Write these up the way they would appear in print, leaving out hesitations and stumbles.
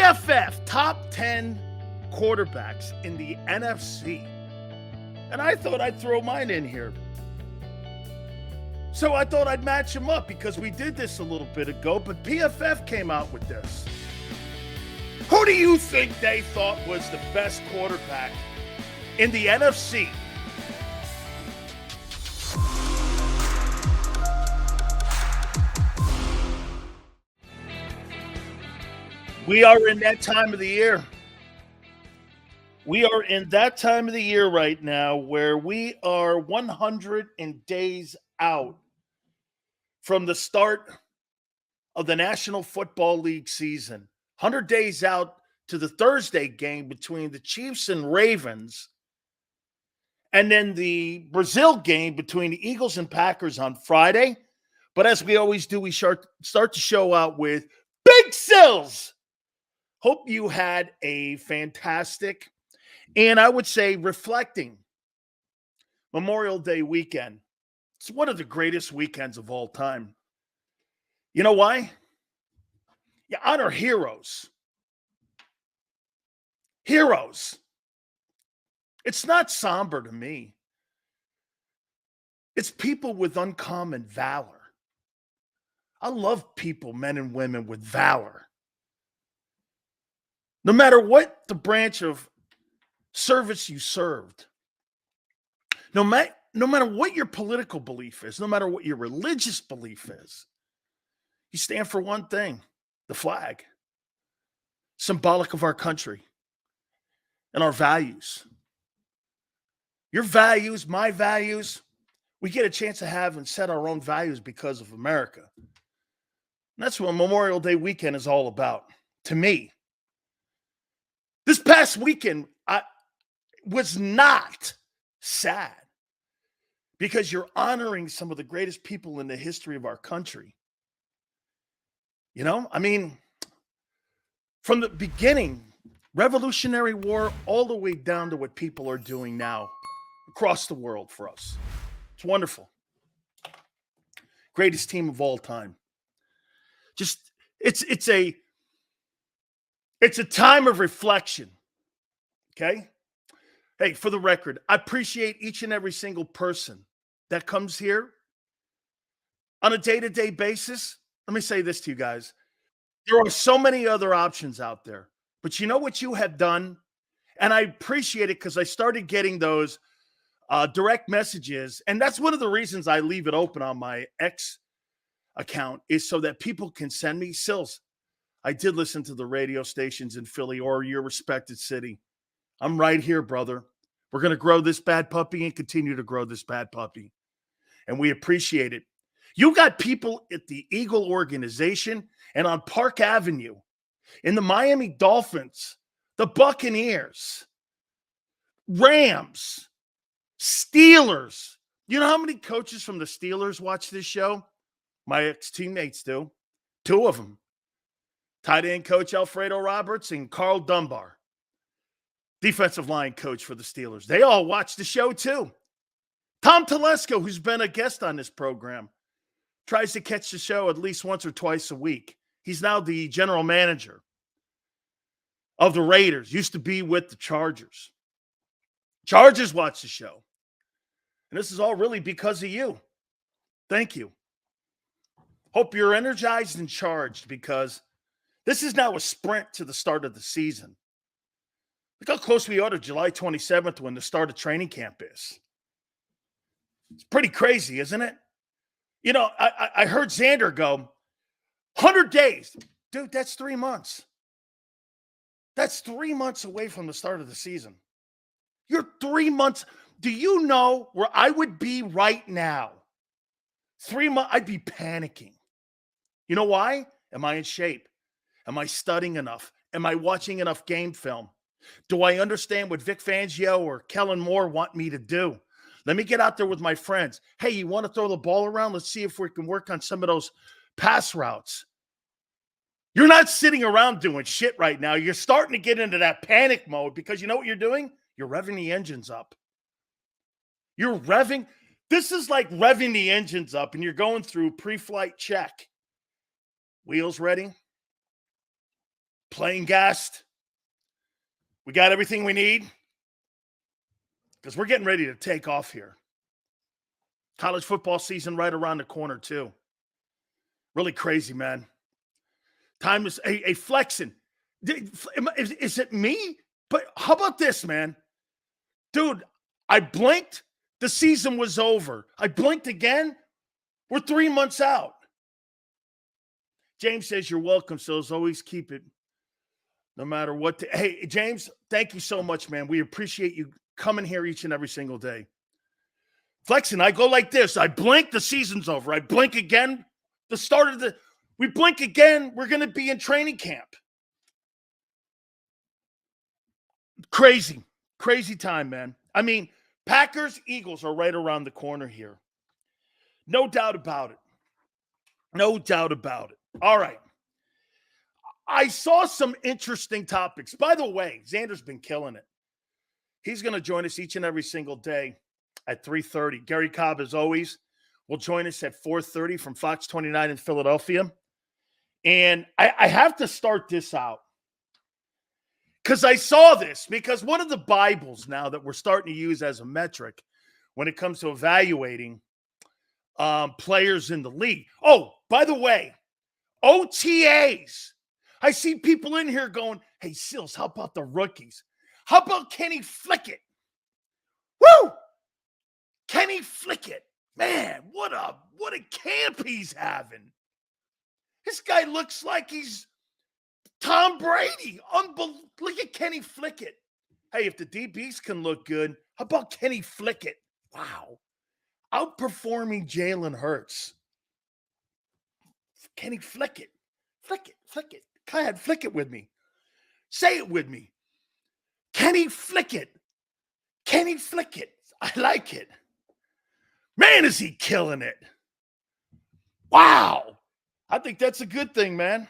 PFF top 10 quarterbacks in the NFC. And I thought I'd throw mine in here. So I thought I'd match them up because we did this a little bit ago, but PFF came out with this. Who do you think they thought was the best quarterback in the NFC? We are in that time of the year. We are in that time of the year right now where we are 100 days out from the start of the National Football League season. 100 days out to the Thursday game between the Chiefs and Ravens, and then the Brazil game between the Eagles and Packers on Friday. But as we always do, we start the show out with Big Sills. Hope you had a fantastic, and I would say reflecting, Memorial Day weekend. It's one of the greatest weekends of all time. You know why? You honor heroes. Heroes. It's not somber to me. It's people with uncommon valor. I love people, men and women, with valor. No matter what the branch of service you served, no matter what your political belief is, no matter what your religious belief is, you stand for one thing: the flag, symbolic of our country and our values. Your values, my values, we get a chance to have and set our own values because of America. And that's what Memorial Day weekend is all about, to me. This past weekend, I was not sad because you're honoring some of the greatest people in the history of our country. You know, I mean, from the beginning, Revolutionary War, all the way down to what people are doing now across the world for us. It's wonderful. Greatest team of all time. Just, it's a time of reflection. Okay? Hey, for the record, I appreciate each and every single person that comes here on a day-to-day basis. Let me say this to you guys. There are so many other options out there, but you know what you have done? And I appreciate it because I started getting those direct messages. And that's one of the reasons I leave it open on my X account, is so that people can send me Sills. I did listen to the radio stations in Philly or your respected city. I'm right here, brother. We're going to grow this bad puppy and continue to grow this bad puppy. And we appreciate it. You got people at the Eagle organization and on Park Avenue, in the Miami Dolphins, the Buccaneers, Rams, Steelers. You know how many coaches from the Steelers watch this show? My ex-teammates do. Two of them. Tight end coach Alfredo Roberts and Carl Dunbar, defensive line coach for the Steelers. They all watch the show too. Tom Telesco, who's been a guest on this program, tries to catch the show at least once or twice a week. He's now the general manager of the Raiders, used to be with the Chargers. Chargers watch the show. And this is all really because of you. Thank you. Hope you're energized and charged, because this is now a sprint to the start of the season. Look how close we are to July 27th when the start of training camp is. It's pretty crazy, isn't it? You know, I heard Xander go, 100 days. Dude, that's 3 months. That's 3 months away from the start of the season. You're 3 months. Do you know where I would be right now? 3 months, I'd be panicking. You know why? Am I in shape? Am I studying enough? Am I watching enough game film? Do I understand what Vic Fangio or Kellen Moore want me to do? Let me get out there with my friends. Hey, you want to throw the ball around? Let's see if we can work on some of those pass routes. You're not sitting around doing shit right now. You're starting to get into that panic mode because you know what you're doing? You're revving the engines up. You're revving. This is like revving the engines up and you're going through pre-flight check. Wheels ready? playing gassed. We got everything we need because we're getting ready to take off here. College football season right around the corner, too. Really crazy, man. Time is a flexing. Is it me? But how about this, man? Dude, I blinked. The season was over. I blinked again. We're 3 months out. James says you're welcome, so as always, keep it no matter what. Hey, James, thank you so much, man. We appreciate you coming here each and every single day. Flexing, I go like this. I blink, the season's over. I blink again. We blink again, we're going to be in training camp. Crazy time, man. I mean, Packers, Eagles are right around the corner here. No doubt about it. No doubt about it. All right. I saw some interesting topics. By the way, Xander's been killing it. He's going to join us each and every single day at 3:30. Gary Cobb, as always, will join us at 4:30 from Fox 29 in Philadelphia. And I have to start this out because I saw this, because one of the Bibles now that we're starting to use as a metric when it comes to evaluating players in the league. Oh, by the way, OTAs. I see people in here going, hey, Sills, how about the rookies? How about Kenny Flickett? Woo! Kenny Flickett. Man, what a camp he's having. This guy looks like he's Tom Brady. Look at Kenny Flickett. Hey, if the DBs can look good, how about Kenny Flickett? Wow. Outperforming Jalen Hurts. Kenny Flickett. Flickett. Go ahead, flick it with me. Say it with me. Kenny Flickett. Kenny Flickett. I like it. Man, is he killing it. Wow. I think that's a good thing, man.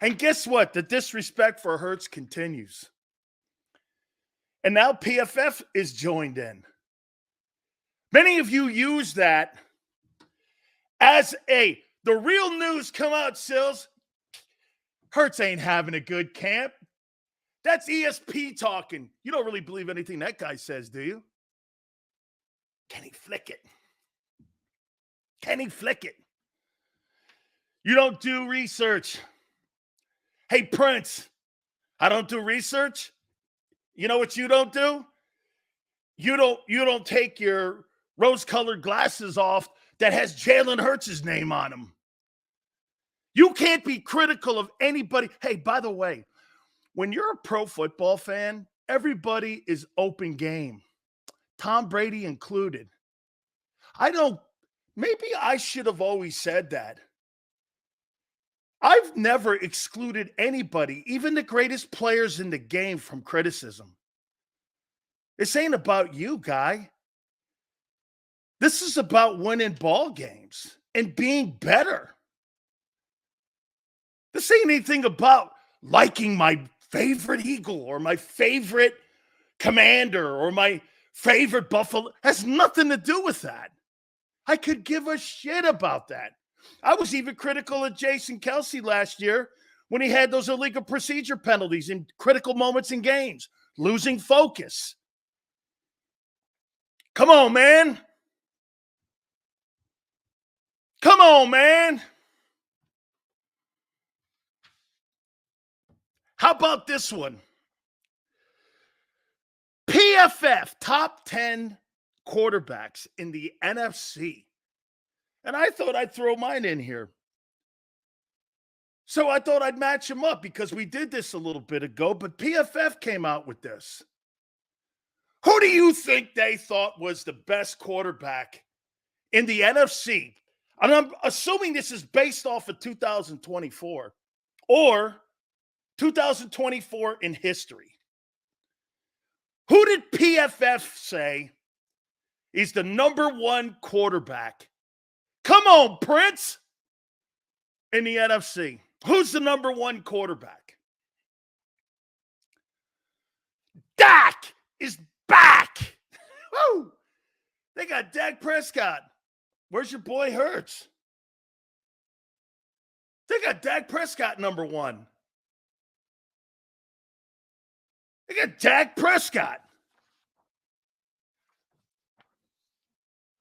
And guess what? The disrespect for Hurts continues. And now PFF is joined in. Many of you use that as the real news come out, Sills. Hurts ain't having a good camp. That's ESP talking. You don't really believe anything that guy says, do you? Kenny Flickett. Kenny Flickett. You don't do research. Hey, Prince, I don't do research. You know what you don't do? You don't take your rose-colored glasses off that has Jalen Hurts' name on them. You can't be critical of anybody. Hey, by the way, when you're a pro football fan, everybody is open game. Tom Brady included. Maybe I should have always said that. I've never excluded anybody, even the greatest players in the game, from criticism. This ain't about you, guy. This is about winning ball games and being better. This ain't anything about liking my favorite Eagle or my favorite Commander or my favorite Buffalo. It has nothing to do with that. I could give a shit about that. I was even critical of Jason Kelsey last year when he had those illegal procedure penalties in critical moments in games, losing focus. Come on, man. Come on, man. How about this one? PFF, top 10 quarterbacks in the NFC. And I thought I'd throw mine in here. So I thought I'd match them up because we did this a little bit ago, but PFF came out with this. Who do you think they thought was the best quarterback in the NFC? And I'm assuming this is based off of 2024 or 2024 in history. Who did PFF say is the number one quarterback? Come on, Prince. In the NFC. Who's the number one quarterback? Dak is back. Woo! They got Dak Prescott. Where's your boy Hurts? They got Dak Prescott number one. I got Dak Prescott.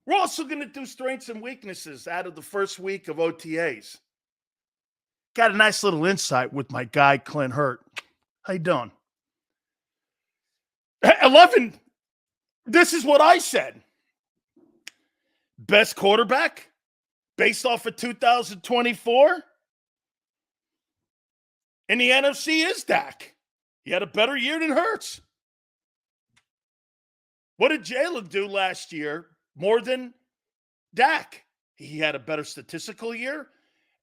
We're also going to do strengths and weaknesses out of the first week of OTAs. Got a nice little insight with my guy, Clint Hurt. How you doing? 11, this is what I said. Best quarterback based off of 2024 in the NFC is Dak. He had a better year than Hurts. What did Jalen do last year more than Dak? He had a better statistical year,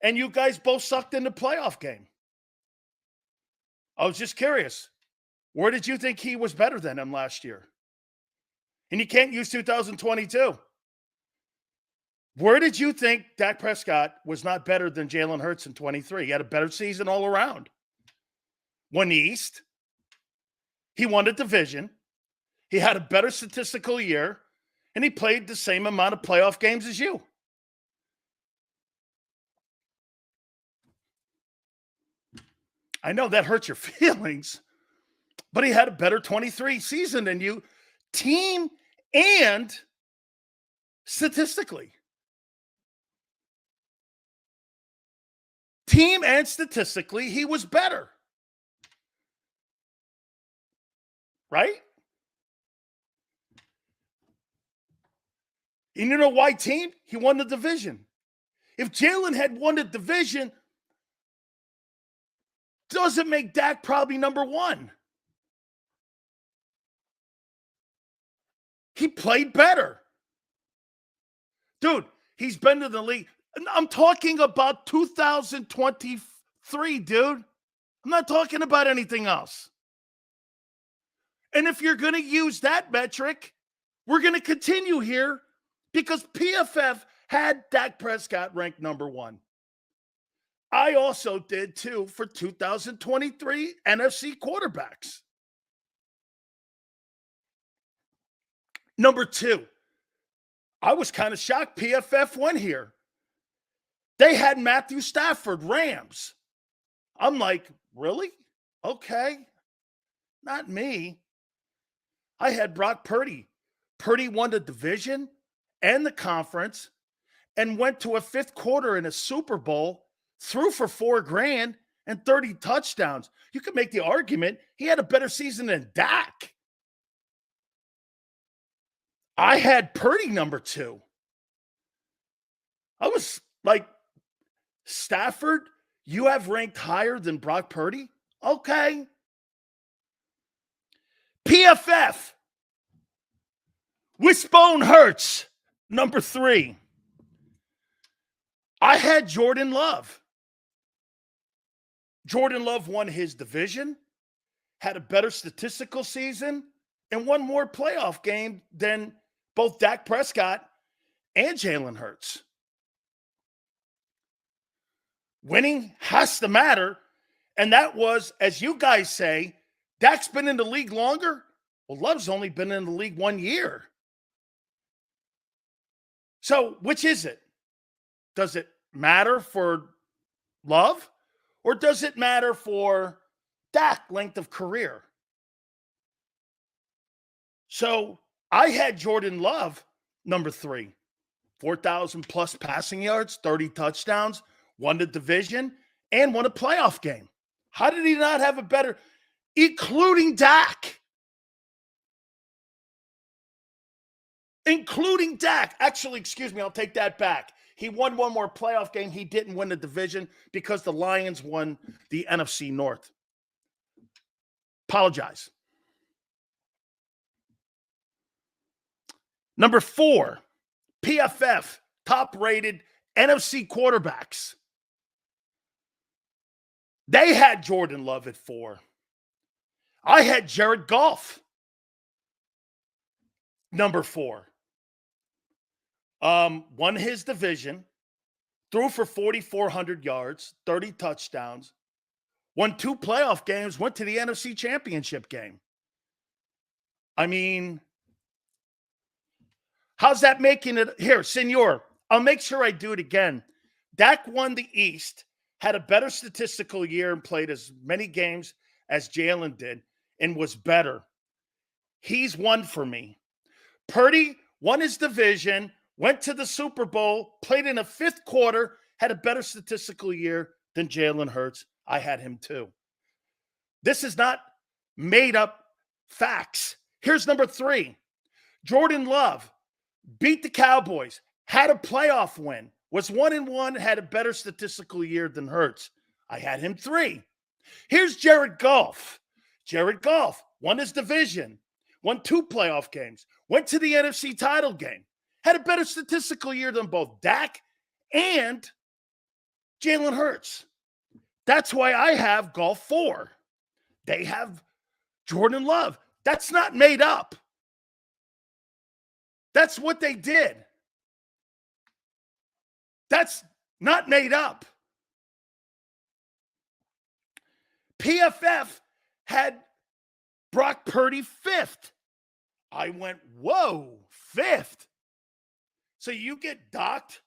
and you guys both sucked in the playoff game. I was just curious. Where did you think he was better than him last year? And you can't use 2022. Where did you think Dak Prescott was not better than Jalen Hurts in 23? He had a better season all around. Won the East. He won the division. He had a better statistical year. And he played the same amount of playoff games as you. I know that hurts your feelings, but he had a better 23 season than you, team and statistically. Team and statistically, he was better. Right? And you know why, team? He won the division. If Jalen had won the division, doesn't make Dak probably number one. He played better. Dude, he's been to the league. I'm talking about 2023, dude. I'm not talking about anything else. And if you're going to use that metric, we're going to continue here because PFF had Dak Prescott ranked number one. I also did too for 2023 NFC quarterbacks. Number two, I was kind of shocked PFF went here. They had Matthew Stafford, Rams. I'm like, really? Okay. Not me. I had Brock Purdy. Purdy won the division and the conference and went to a fifth quarter in a Super Bowl, threw for $4,000 and 30 touchdowns. You could make the argument he had a better season than Dak. I had Purdy number two. I was like, Stafford, you have ranked higher than Brock Purdy? Okay. PFF, Wishbone Hurts, number three. I had Jordan Love. Jordan Love won his division, had a better statistical season, and won more playoff game than both Dak Prescott and Jalen Hurts. Winning has to matter, and that was, as you guys say, Dak's been in the league longer. Well, Love's only been in the league 1 year. So, which is it? Does it matter for Love, or does it matter for Dak length of career? So, I had Jordan Love, number three. 4,000 plus passing yards, 30 touchdowns, won the division, and won a playoff game. How did he not have a better, including Dak? Including Dak. Actually, excuse me, I'll take that back. He won one more playoff game. He didn't win the division because the Lions won the NFC North. Apologize. Number four, PFF, top-rated NFC quarterbacks. They had Jordan Love at 4. I had Jared Goff, number 4. Won his division, threw for 4,400 yards, 30 touchdowns, won 2 playoff games, went to the NFC Championship game. I mean, how's that making it? Here, Senor, I'll make sure I do it again. Dak won the East, had a better statistical year and played as many games as Jalen did, and was better. He's one for me. Purdy won his division, went to the Super Bowl, played in a fifth quarter, had a better statistical year than Jalen Hurts. I had him too. This is not made up facts. Here's number 3. Jordan Love beat the Cowboys, had a playoff win, was 1-1, had a better statistical year than Hurts. I had him 3. Here's Jared Goff. Jared Goff won his division, won 2 playoff games, went to the NFC title game, had a better statistical year than both Dak and Jalen Hurts. That's why I have Goff 4. They have Jordan Love. That's not made up. That's what they did. That's not made up. PFF had Brock Purdy 5th. I went, whoa, 5th. So you get docked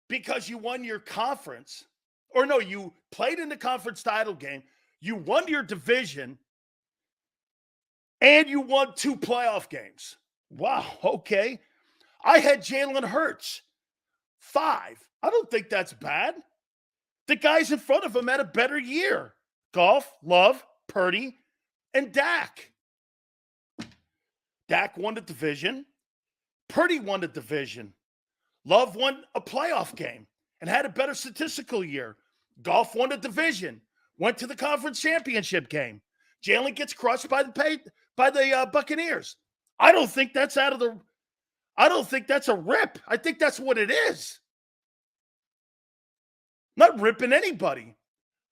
because you won your conference. Or no, you played in the conference title game. You won your division. And you won 2 playoff games. Wow, okay. I had Jalen Hurts 5. I don't think that's bad. The guys in front of him had a better year. Goff, Love, Purdy, and Dak. Dak won the division. Purdy won the division. Love won a playoff game and had a better statistical year. Goff won the division, went to the conference championship game. Jalen gets crushed by the Buccaneers. I don't think that's I don't think that's a rip. I think that's what it is. I'm not ripping anybody.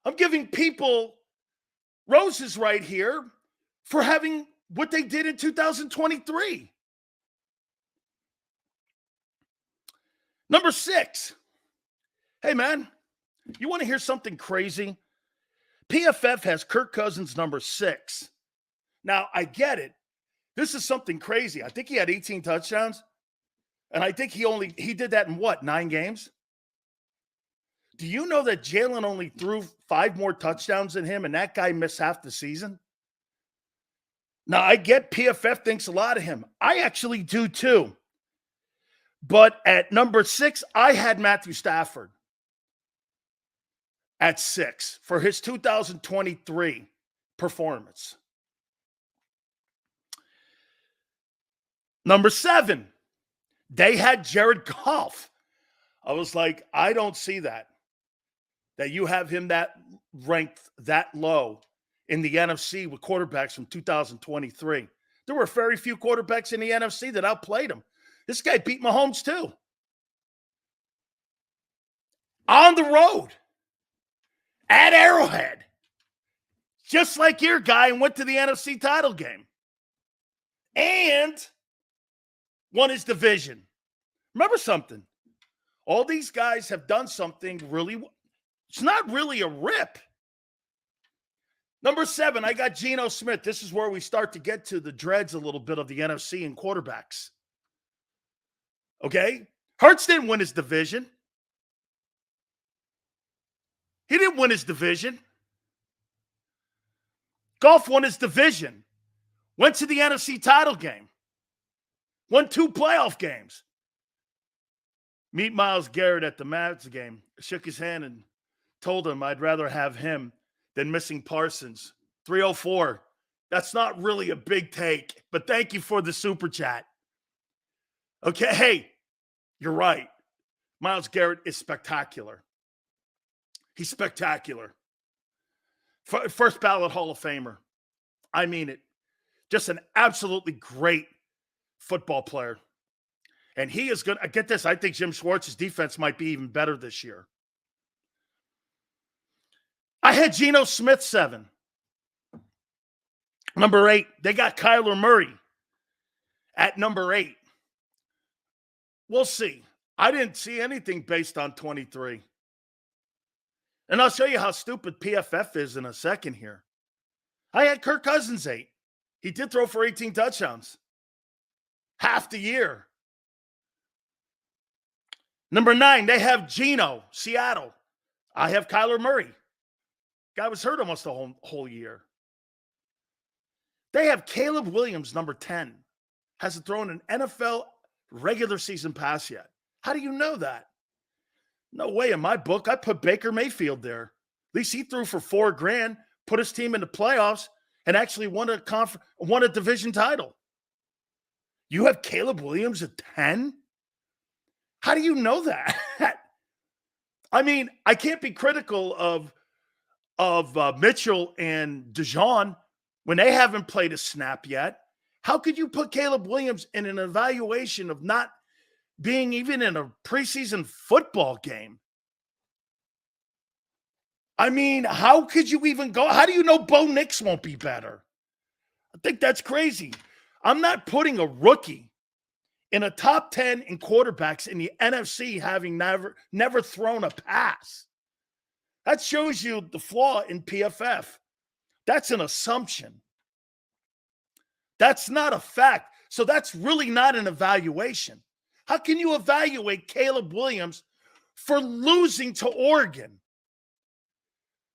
I'm giving people roses right here for having what they did in 2023. Number 6. Hey, man, you want to hear something crazy? PFF has Kirk Cousins number 6. Now, I get it. This is something crazy. I think he had 18 touchdowns. And I think he did that in what, 9 games? Do you know that Jalen only threw 5 more touchdowns than him, and that guy missed half the season? Now, I get PFF thinks a lot of him. I actually do too. But at number 6, I had Matthew Stafford at 6 for his 2023 performance. Number 7, they had Jared Goff. I was like, I don't see that you have him that ranked that low in the NFC with quarterbacks from 2023. There were very few quarterbacks in the NFC that outplayed him. This guy beat Mahomes too. On the road at Arrowhead. Just like your guy, and went to the NFC title game. And won his division. Remember something. All these guys have done something really, it's not really a rip. Number 7, I got Geno Smith. This is where we start to get to the dreads a little bit of the NFC and quarterbacks. Okay? Hurts didn't win his division. He didn't win his division. Goff won his division. Went to the NFC title game. Won 2 playoff games. Meet Myles Garrett at the Mavs game. Shook his hand and told him I'd rather have him than missing Parsons. 304. That's not really a big take, but thank you for the super chat. Okay, hey, you're right. Myles Garrett is spectacular. He's spectacular. First ballot Hall of Famer. I mean it. Just an absolutely great football player. And he is good. Get this. I think Jim Schwartz's defense might be even better this year. I had Geno Smith 7. Number 8, they got Kyler Murray at number 8. We'll see. I didn't see anything based on 23. And I'll show you how stupid PFF is in a second here. I had Kirk Cousins 8. He did throw for 18 touchdowns. Half the year. Number 9, they have Geno, Seattle. I have Kyler Murray. Guy was hurt almost the whole year. They have Caleb Williams, number 10, hasn't thrown an NFL regular season pass yet. How do you know that? No way. In my book, I put Baker Mayfield there. At least he threw for $4,000, put his team in the playoffs, and actually won a division title. You have Caleb Williams at 10? How do you know that? I mean, I can't be critical of Mitchell and DeJean when they haven't played a snap yet. How could you put Caleb Williams in an evaluation of not being even in a preseason football game? I mean, how could you even go? How do you know Bo Nix won't be better? I think that's crazy. I'm not putting a rookie in a top 10 in quarterbacks in the NFC having never thrown a pass. That shows you the flaw in PFF. That's an assumption. That's not a fact. So that's really not an evaluation. How can you evaluate Caleb Williams for losing to Oregon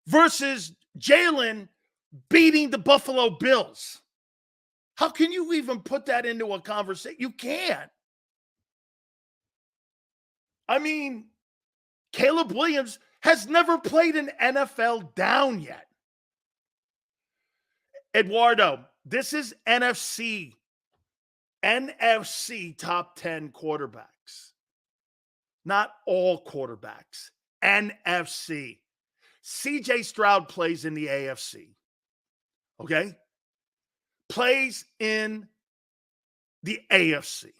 versus Jalen beating the Buffalo Bills? How can you even put that into a conversation? You can't. I mean, Caleb Williams has never played an NFL down yet. Eduardo, this is NFC top 10 quarterbacks. Not all quarterbacks. NFC. CJ Stroud plays in the AFC. Okay? Plays in the AFC.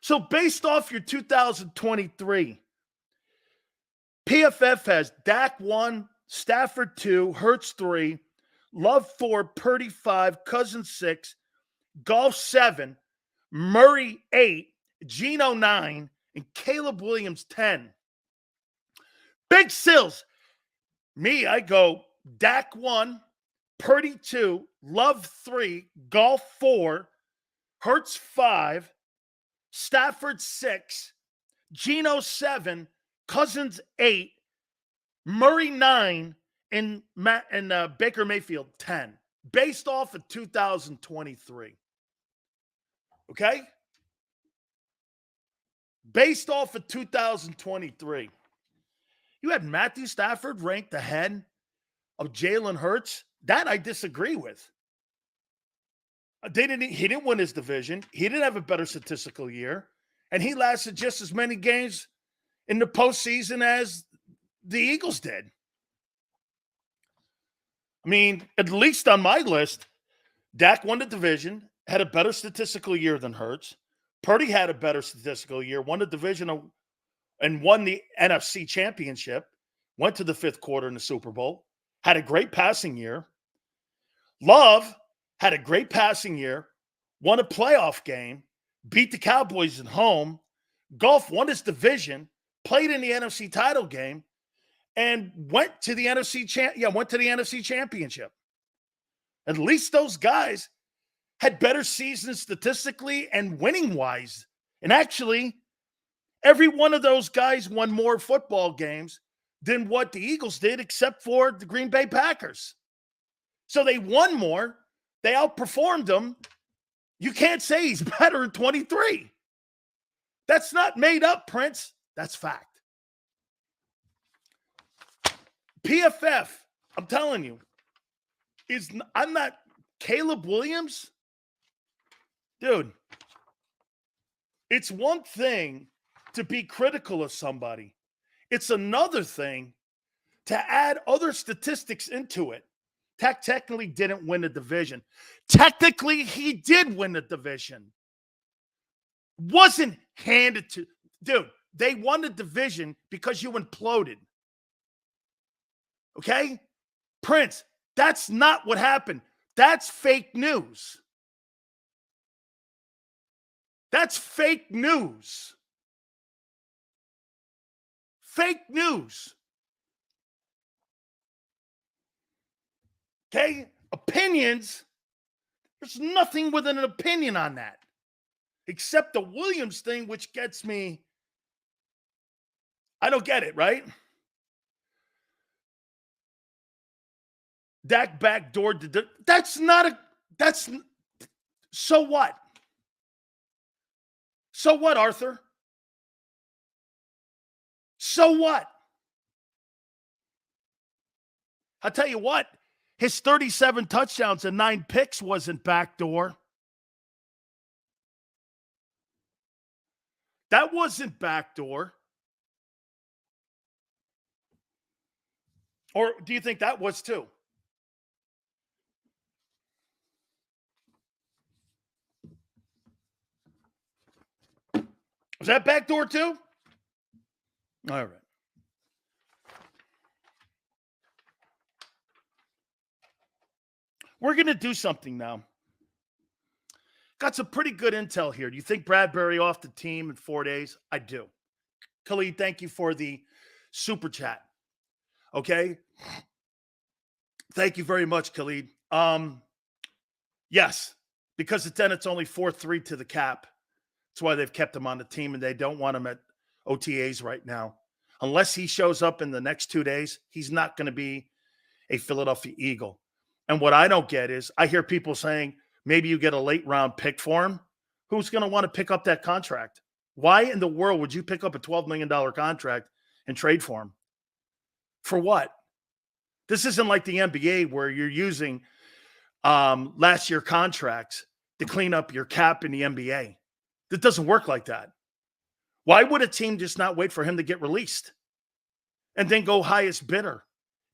So based off your 2023, PFF has Dak 1, Stafford 2, Hurts 3, Love 4, Purdy 5, Cousins 6, Goff 7, Murray 8, Geno 9, and Caleb Williams 10. Big Sills. Me, I go Dak 1, Purdy 2, Love 3, Goff 4, Hurts 5, Stafford 6, Geno 7, Cousins 8, Murray 9, and Baker Mayfield 10, based off of 2023. Okay? Based off of 2023. You had Matthew Stafford ranked ahead of Jalen Hurts. That I disagree with. He didn't win his division. He didn't have a better statistical year. And he lasted just as many games in the postseason as the Eagles did. I mean, at least on my list, Dak won the division, had a better statistical year than Hurts. Purdy had a better statistical year, won the division and won the NFC championship, went to the fifth quarter in the Super Bowl, had a great passing year. Love had a great passing year, won a playoff game, beat the Cowboys at home. Goff won his division, played in the NFC title game, and went to the NFC championship. At least those guys had better seasons statistically and winning-wise. And actually, every one of those guys won more football games than what the Eagles did, except for the Green Bay Packers. So they won more. They outperformed them. You can't say he's better in 23. That's not made up, Prince. That's fact. PFF, I'm telling you, I'm not Caleb Williams. Dude, it's one thing to be critical of somebody. It's another thing to add other statistics into it. Technically didn't win the division. Technically, he did win the division. Wasn't handed to. Dude, they won the division because you imploded. Okay? Prince, that's not what happened. That's fake news. That's fake news. Fake news. Okay? Opinions. There's nothing with an opinion on that. Except the Williams thing, which gets me. I don't get it, right? Dak backdoored. That's not So what? So what, Arthur? So what? I'll tell you what, his 37 touchdowns and 9 picks wasn't backdoor. That wasn't backdoor. Or do you think that was too? Was that backdoor too? All right. We're going to do something now. Got some pretty good intel here. Do you think Bradbury off the team in 4 days? I do. Khalid, thank you for the super chat. Okay. Thank you very much, Khalid. Yes, because then it's only 4-3 to the cap. That's why they've kept him on the team, and they don't want him at OTAs right now. Unless he shows up in the next 2 days, he's not going to be a Philadelphia Eagle. And what I don't get is I hear people saying maybe you get a late round pick for him. Who's going to want to pick up that contract? Why in the world would you pick up a $12 million contract and trade for him? For what? This isn't like the NBA where you're using last year contracts to clean up your cap in the NBA. That doesn't work like that. Why would a team just not wait for him to get released and then go highest bidder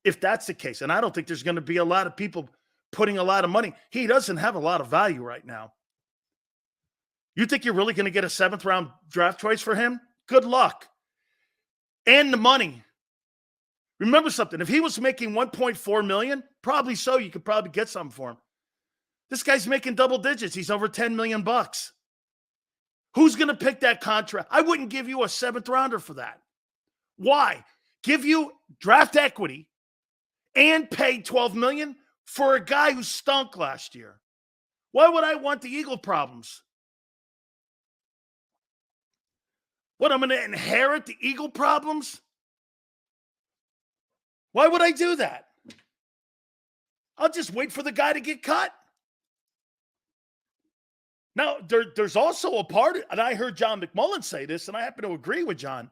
if that's the case? And I don't think there's going to be a lot of people putting a lot of money. He doesn't have a lot of value right now. You think you're really going to get a 7th round draft choice for him? Good luck. And the money. Remember something. If he was making $1.4 million, probably so, you could probably get something for him. This guy's making double digits. He's over $10 million. Who's going to pick that contract? I wouldn't give you a 7th rounder for that. Why? Give you draft equity and pay $12 million for a guy who stunk last year. Why would I want the Eagle problems? What, I'm going to inherit the Eagle problems? Why would I do that? I'll just wait for the guy to get cut. Now, there's also a part, and I heard John McMullen say this, and I happen to agree with John.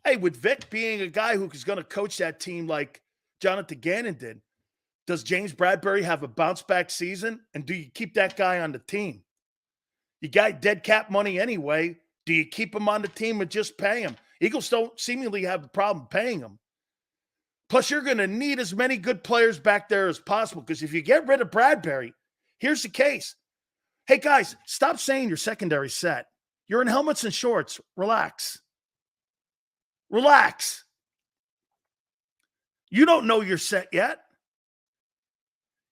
Hey, with Vic being a guy who is going to coach that team like Jonathan Gannon did, does James Bradbury have a bounce-back season? And do you keep that guy on the team? You got dead cap money anyway. Do you keep him on the team and just pay him? Eagles don't seemingly have a problem paying him. Plus, you're going to need as many good players back there as possible, because if you get rid of Bradbury, here's the case. Hey, guys, stop saying your secondary set. You're in helmets and shorts. Relax. Relax. You don't know your set yet.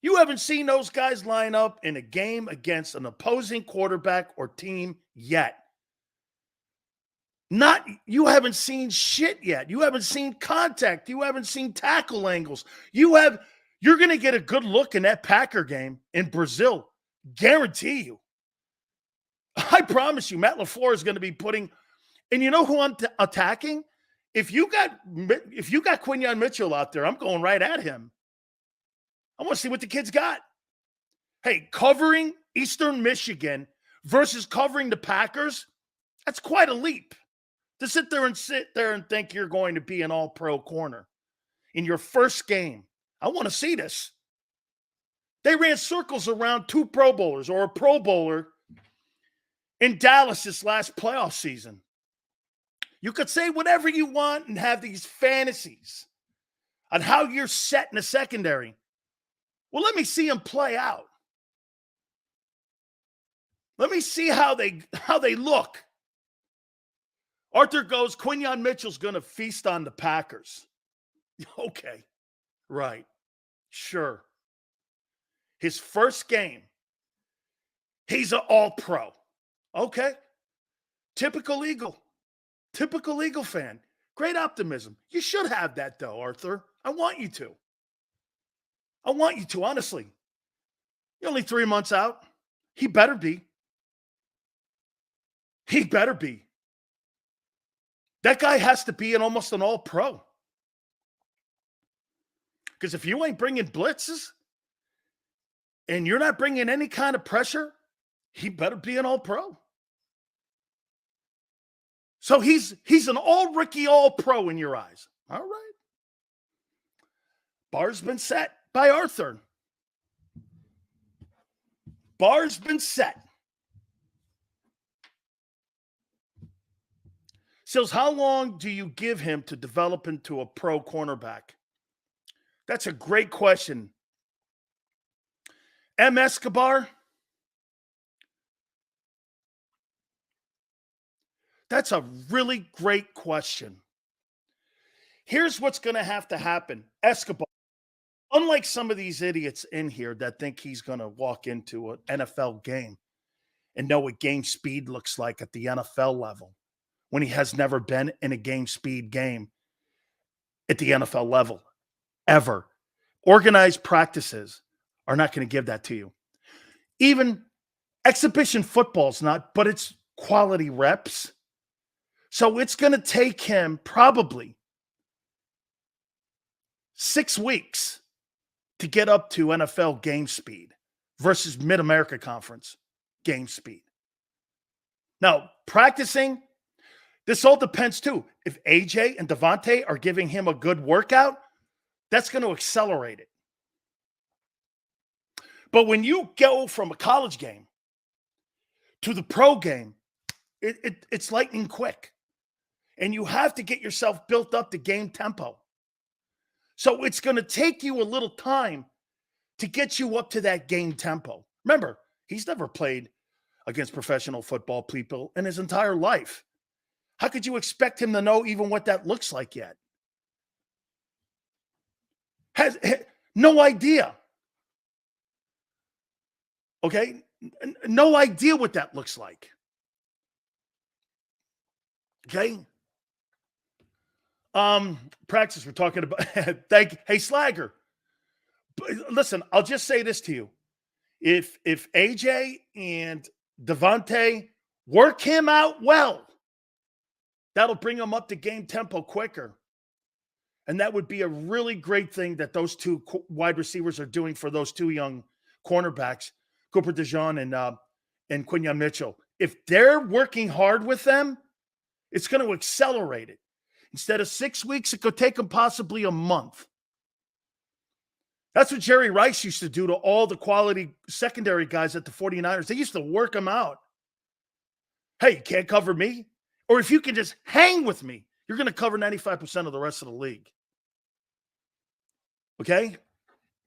You haven't seen those guys line up in a game against an opposing quarterback or team yet. You haven't seen shit yet. You haven't seen contact. You haven't seen tackle angles. You're going to get a good look in that Packer game in Brazil. Guarantee you. I promise you, Matt LaFleur is going to be putting, and you know who I'm attacking? If you got Quinyon Mitchell out there, I'm going right at him. I want to see what the kid's got. Hey, covering Eastern Michigan versus covering the Packers, that's quite a leap. To sit there and think you're going to be an all-pro corner in your first game. I want to see this. They ran circles around 2 Pro Bowlers or a Pro Bowler in Dallas this last playoff season. You could say whatever you want and have these fantasies on how you're set in the secondary. Well, let me see them play out. Let me see how they look. Arthur goes, Quinyon Mitchell's going to feast on the Packers. Okay, right, sure. His first game, he's an all-pro. Okay, typical Eagle fan. Great optimism. You should have that, though, Arthur. I want you to, honestly. You're only 3 months out. He better be. That guy has to be almost an all-pro. Because if you ain't bringing blitzes, and you're not bringing any kind of pressure, he better be an all-pro. So he's an all-rookie, all-pro in your eyes. All right. Bar's been set by Arthur. Bar's been set. Sills, how long do you give him to develop into a pro cornerback? That's a great question. M. Escobar? That's a really great question. Here's what's going to have to happen. Escobar, unlike some of these idiots in here that think he's going to walk into an NFL game and know what game speed looks like at the NFL level when he has never been in a game speed game at the NFL level, ever. Organized practices are not going to give that to you. Even exhibition football's not, but it's quality reps. So it's going to take him probably 6 weeks to get up to NFL game speed versus Mid-America Conference game speed. Now, practicing, this all depends too. If AJ and Devontae are giving him a good workout, that's going to accelerate it. But when you go from a college game to the pro game, it's lightning quick. And you have to get yourself built up to game tempo. So it's going to take you a little time to get you up to that game tempo. Remember, he's never played against professional football people in his entire life. How could you expect him to know even what that looks like yet? Has no idea. Okay? No idea what that looks like. Okay? Practice we're talking about. Hey, Slagger. Listen, I'll just say this to you. If AJ and Devontae work him out well, that'll bring him up to game tempo quicker. And that would be a really great thing that those two wide receivers are doing for those two young cornerbacks, Cooper DeJean and Quinyon Mitchell. If they're working hard with them, it's going to accelerate it. Instead of 6 weeks, it could take them possibly a month. That's what Jerry Rice used to do to all the quality secondary guys at the 49ers. They used to work them out. Hey, you can't cover me? Or if you can just hang with me, you're going to cover 95% of the rest of the league. Okay?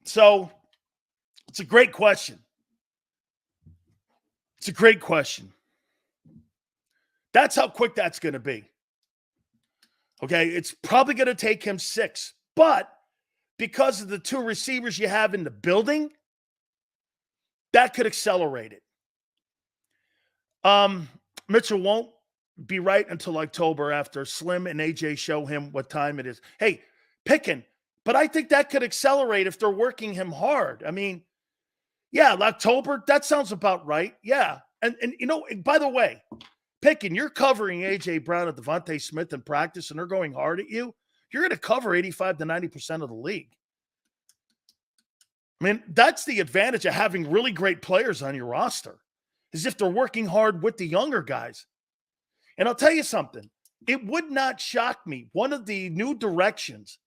So, it's a great question. It's a great question. That's how quick that's going to be. Okay, it's probably going to take him 6, but because of the two receivers you have in the building, that could accelerate it. Mitchell won't be right until October after Slim and AJ show him what time it is. Hey, picking, but I think that could accelerate if they're working him hard. I mean, yeah, October, that sounds about right. Yeah, and you know, by the way, picking, you're covering A.J. Brown and Devontae Smith in practice, and they're going hard at you, you're going to cover 85 to 90% of the league. I mean, that's the advantage of having really great players on your roster, is if they're working hard with the younger guys. And I'll tell you something. It would not shock me. One of the new directions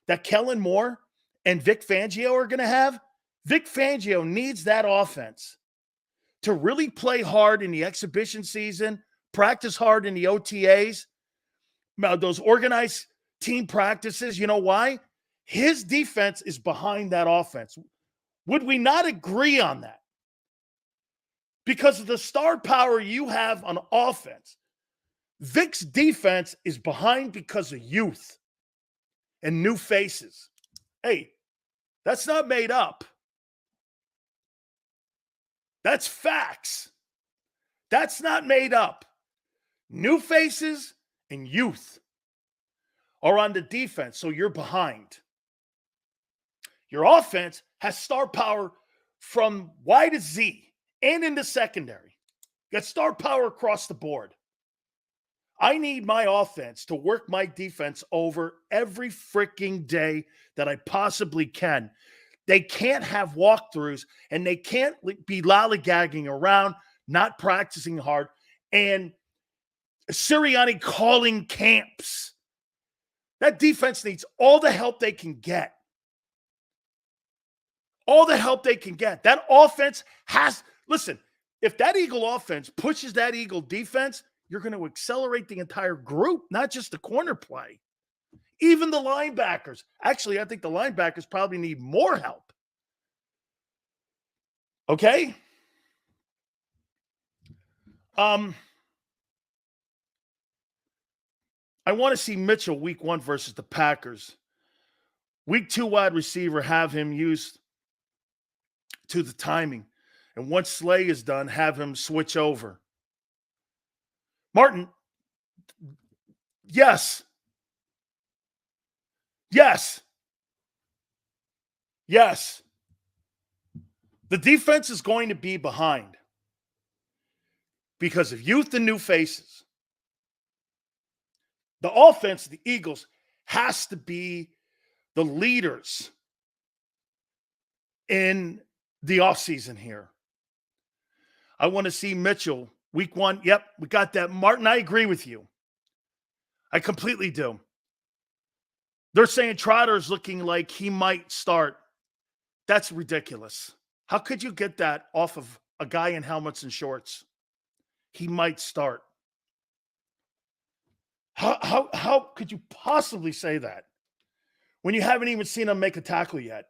that Kellen Moore and Vic Fangio are going to have, Vic Fangio needs that offense to really play hard in the exhibition season, practice hard in the OTAs, those organized team practices. You know why? His defense is behind that offense. Would we not agree on that? Because of the star power you have on offense, Vic's defense is behind because of youth and new faces. Hey, that's not made up. That's facts. That's not made up. New faces and youth are on the defense, so you're behind. Your offense has star power from Y to Z and in the secondary. You got star power across the board. I need my offense to work my defense over every freaking day that I possibly can. They can't have walkthroughs, and they can't be lollygagging around, not practicing hard, and Sirianni calling camps. That defense needs all the help they can get. All the help they can get. That offense has, listen, if that Eagle offense pushes that Eagle defense, you're going to accelerate the entire group, not just the corner play. Even the linebackers. Actually, I think the linebackers probably need more help. Okay? I want to see Mitchell week 1 versus the Packers. Week 2 wide receiver, have him used to the timing. And once Slay is done, have him switch over. Martin, yes. Yes. Yes. The defense is going to be behind because of youth and new faces. The offense, the Eagles, has to be the leaders in the offseason here. I want to see Mitchell week 1. Yep, we got that. Martin, I agree with you. I completely do. They're saying Trotter's looking like he might start. That's ridiculous. How could you get that off of a guy in helmets and shorts? He might start. How could you possibly say that when you haven't even seen him make a tackle yet?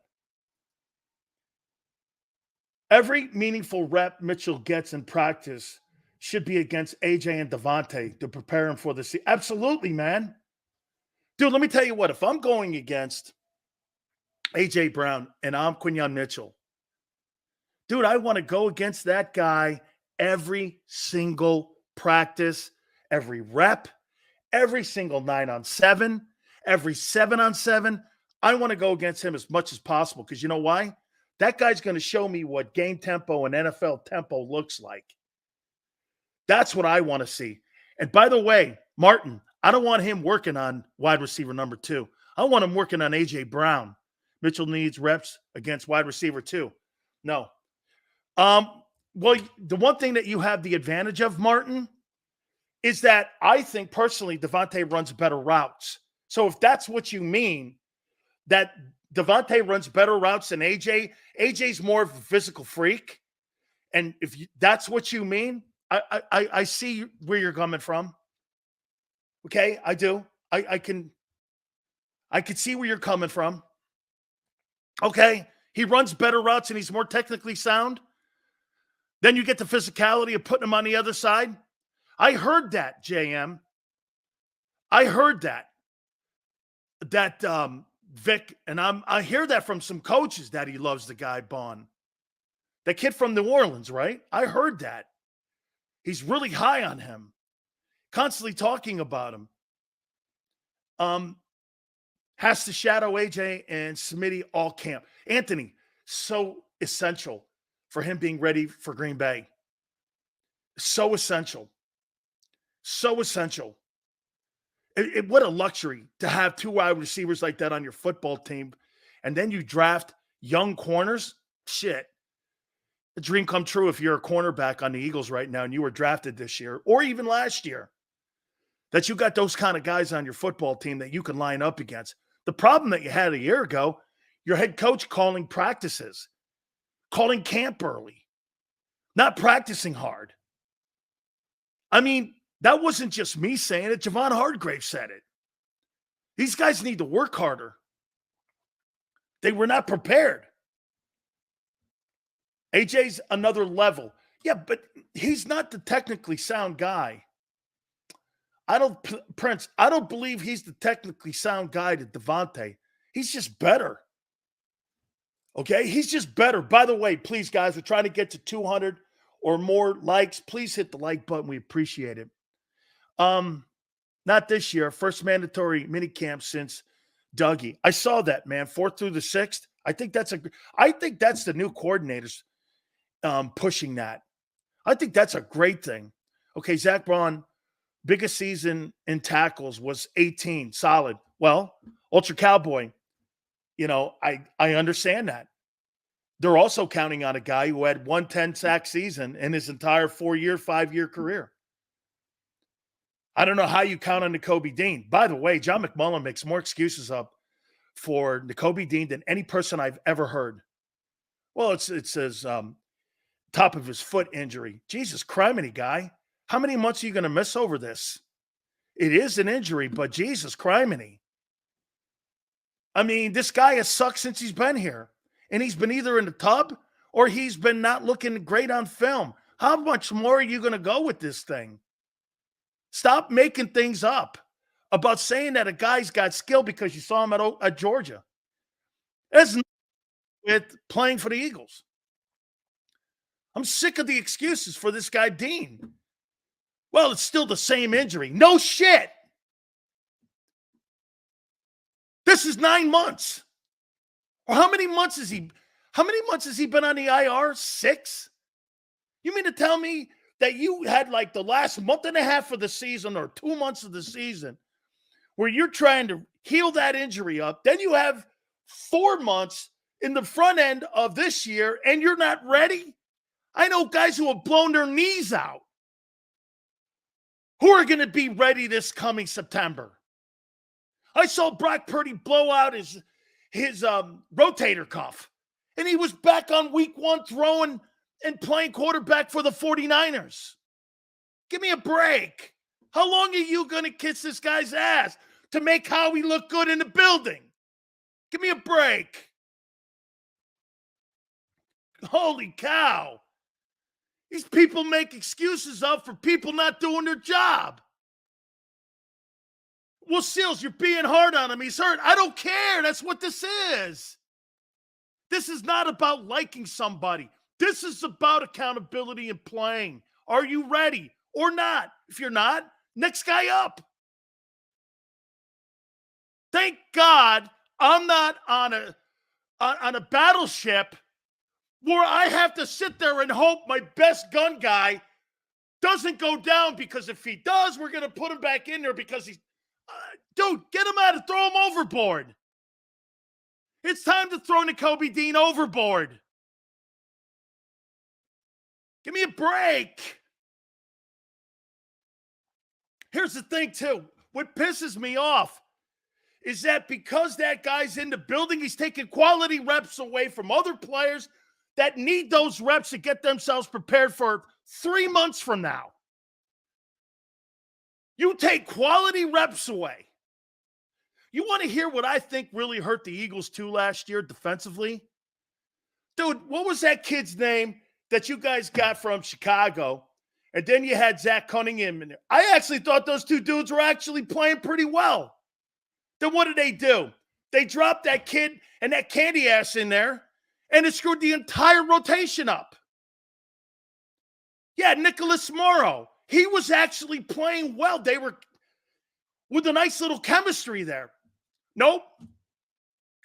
Every meaningful rep Mitchell gets in practice should be against AJ and Devontae to prepare him for the season. Absolutely, man. Dude, let me tell you what. If I'm going against AJ Brown and I'm Quinyon Mitchell, dude, I want to go against that guy every single practice, every rep, every single 9-on-7, every 7-on-7. I want to go against him as much as possible because you know why? That guy's going to show me what game tempo and NFL tempo looks like. That's what I want to see. And by the way, Martin, I don't want him working on wide receiver number 2. I want him working on A.J. Brown. Mitchell needs reps against wide receiver 2. No. Well, the one thing that you have the advantage of, Martin, is that I think personally Devontae runs better routes. So if that's what you mean, that Devontae runs better routes than AJ, AJ's more of a physical freak. And if that's what you mean, I see where you're coming from. Okay, I do. I can see where you're coming from. Okay, he runs better routes and he's more technically sound. Then you get the physicality of putting him on the other side. I heard that, JM. I heard that Vic, and I hear that from some coaches that he loves the guy Bond. The kid from New Orleans, right? I heard that. He's really high on him. Constantly talking about him. Has to shadow AJ and Smitty all camp. Anthony, so essential for him being ready for Green Bay. So essential. So essential. What a luxury to have 2 wide receivers like that on your football team. And then you draft young corners. Shit. A dream come true if you're a cornerback on the Eagles right now and you were drafted this year or even last year. That you got those kind of guys on your football team that you can line up against. The problem that you had a year ago, your head coach calling practices, calling camp early, not practicing hard. I mean, that wasn't just me saying it. Javon Hargrave said it. These guys need to work harder. They were not prepared. AJ's another level. Yeah, but he's not the technically sound guy. Prince, I don't believe he's the technically sound guy to Devontae. He's just better. Okay? He's just better. By the way, please, guys, we're trying to get to 200 or more likes. Please hit the like button. We appreciate it. Not this year. First mandatory minicamp since Dougie. I saw that, man. 4th through the 6th. I think that's the new coordinators pushing that. I think that's a great thing. Okay, Zach Braun, biggest season in tackles was 18. Solid. Well, Ultra Cowboy, I understand that. they're also counting on a guy who had 110 sack season in his entire 4-year, 5-year career. I don't know how you count on Nakobe Dean. By the way, John McMullen makes more excuses up for Nakobe Dean than any person I've ever heard. Well, it says top of his foot injury. Jesus criminy, guy. How many months are you going to miss over this? It is an injury, but Jesus criminy. I mean, this guy has sucked since he's been here. And he's been either in the tub or he's been not looking great on film. How much more are you going to go with this thing? Stop making things up about saying that a guy's got skill because you saw him at Georgia. That's not with playing for the Eagles. I'm sick of the excuses for this guy, Dean. Well, it's still the same injury. No shit. This is 9 months. Or how many months has he been on the IR? 6? You mean to tell me that you had like the last month and a half of the season or 2 months of the season where you're trying to heal that injury up? Then you have 4 months in the front end of this year and you're not ready? I know guys who have blown their knees out who are going to be ready this coming September. I saw Brock Purdy blow out his rotator cuff, and he was back on week 1 throwing and playing quarterback for the 49ers. Give me a break. How long are you going to kiss this guy's ass to make Howie look good in the building? Give me a break. Holy cow. These people make excuses up for people not doing their job. Well, Seals, you're being hard on him. He's hurt. I don't care. That's what this is. This is not about liking somebody. This is about accountability and playing. Are you ready or not? If you're not, next guy up. Thank God I'm not on a battleship where I have to sit there and hope my best gun guy doesn't go down, because if he does, we're going to put him back in there because he's dude, get him out and throw him overboard. It's time to throw Nakobe Dean overboard. Give me a break. Here's the thing, too. What pisses me off is that because that guy's in the building, he's taking quality reps away from other players that need those reps to get themselves prepared for 3 months from now. You take quality reps away. You want to hear what I think really hurt the Eagles too last year defensively? Dude, what was that kid's name that you guys got from Chicago? And then you had Zach Cunningham in there. I actually thought those two dudes were actually playing pretty well. Then what do? They dropped that kid and that candy ass in there, and it screwed the entire rotation up. Yeah, Nicholas Morrow. He was actually playing well. They were with a nice little chemistry there. Nope.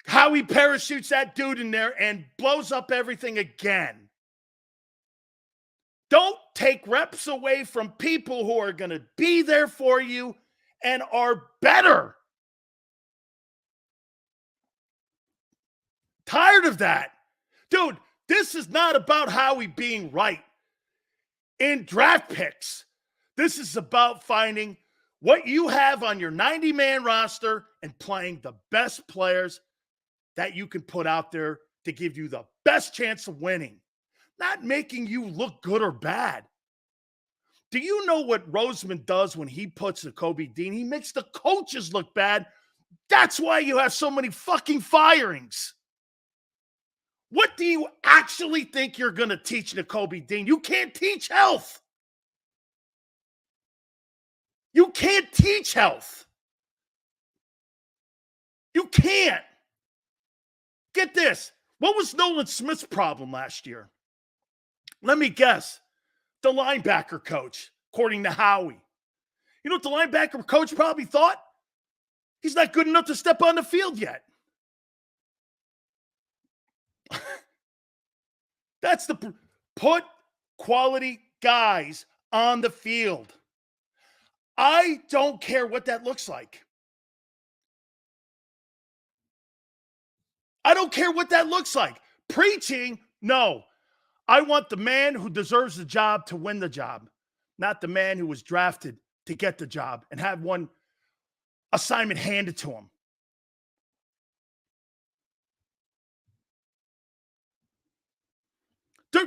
Howie parachutes that dude in there and blows up everything again. Don't take reps away from people who are going to be there for you and are better. Tired of that. Dude, this is not about Howie being right in draft picks. This is about finding what you have on your 90-man roster and playing the best players that you can put out there to give you the best chance of winning, not making you look good or bad. Do you know what Roseman does when he puts Nakobe Dean? He makes the coaches look bad. That's why you have so many fucking firings. What do you actually think you're going to teach Nakobe Dean? You can't teach health. You can't teach health. You can't. Get this. What was Nolan Smith's problem last year? Let me guess. The linebacker coach, according to Howie. You know what the linebacker coach probably thought? He's not good enough to step on the field yet. That's put quality guys on the field. I don't care what that looks like. I don't care what that looks like. Preaching? No. I want the man who deserves the job to win the job, not the man who was drafted to get the job and have one assignment handed to him.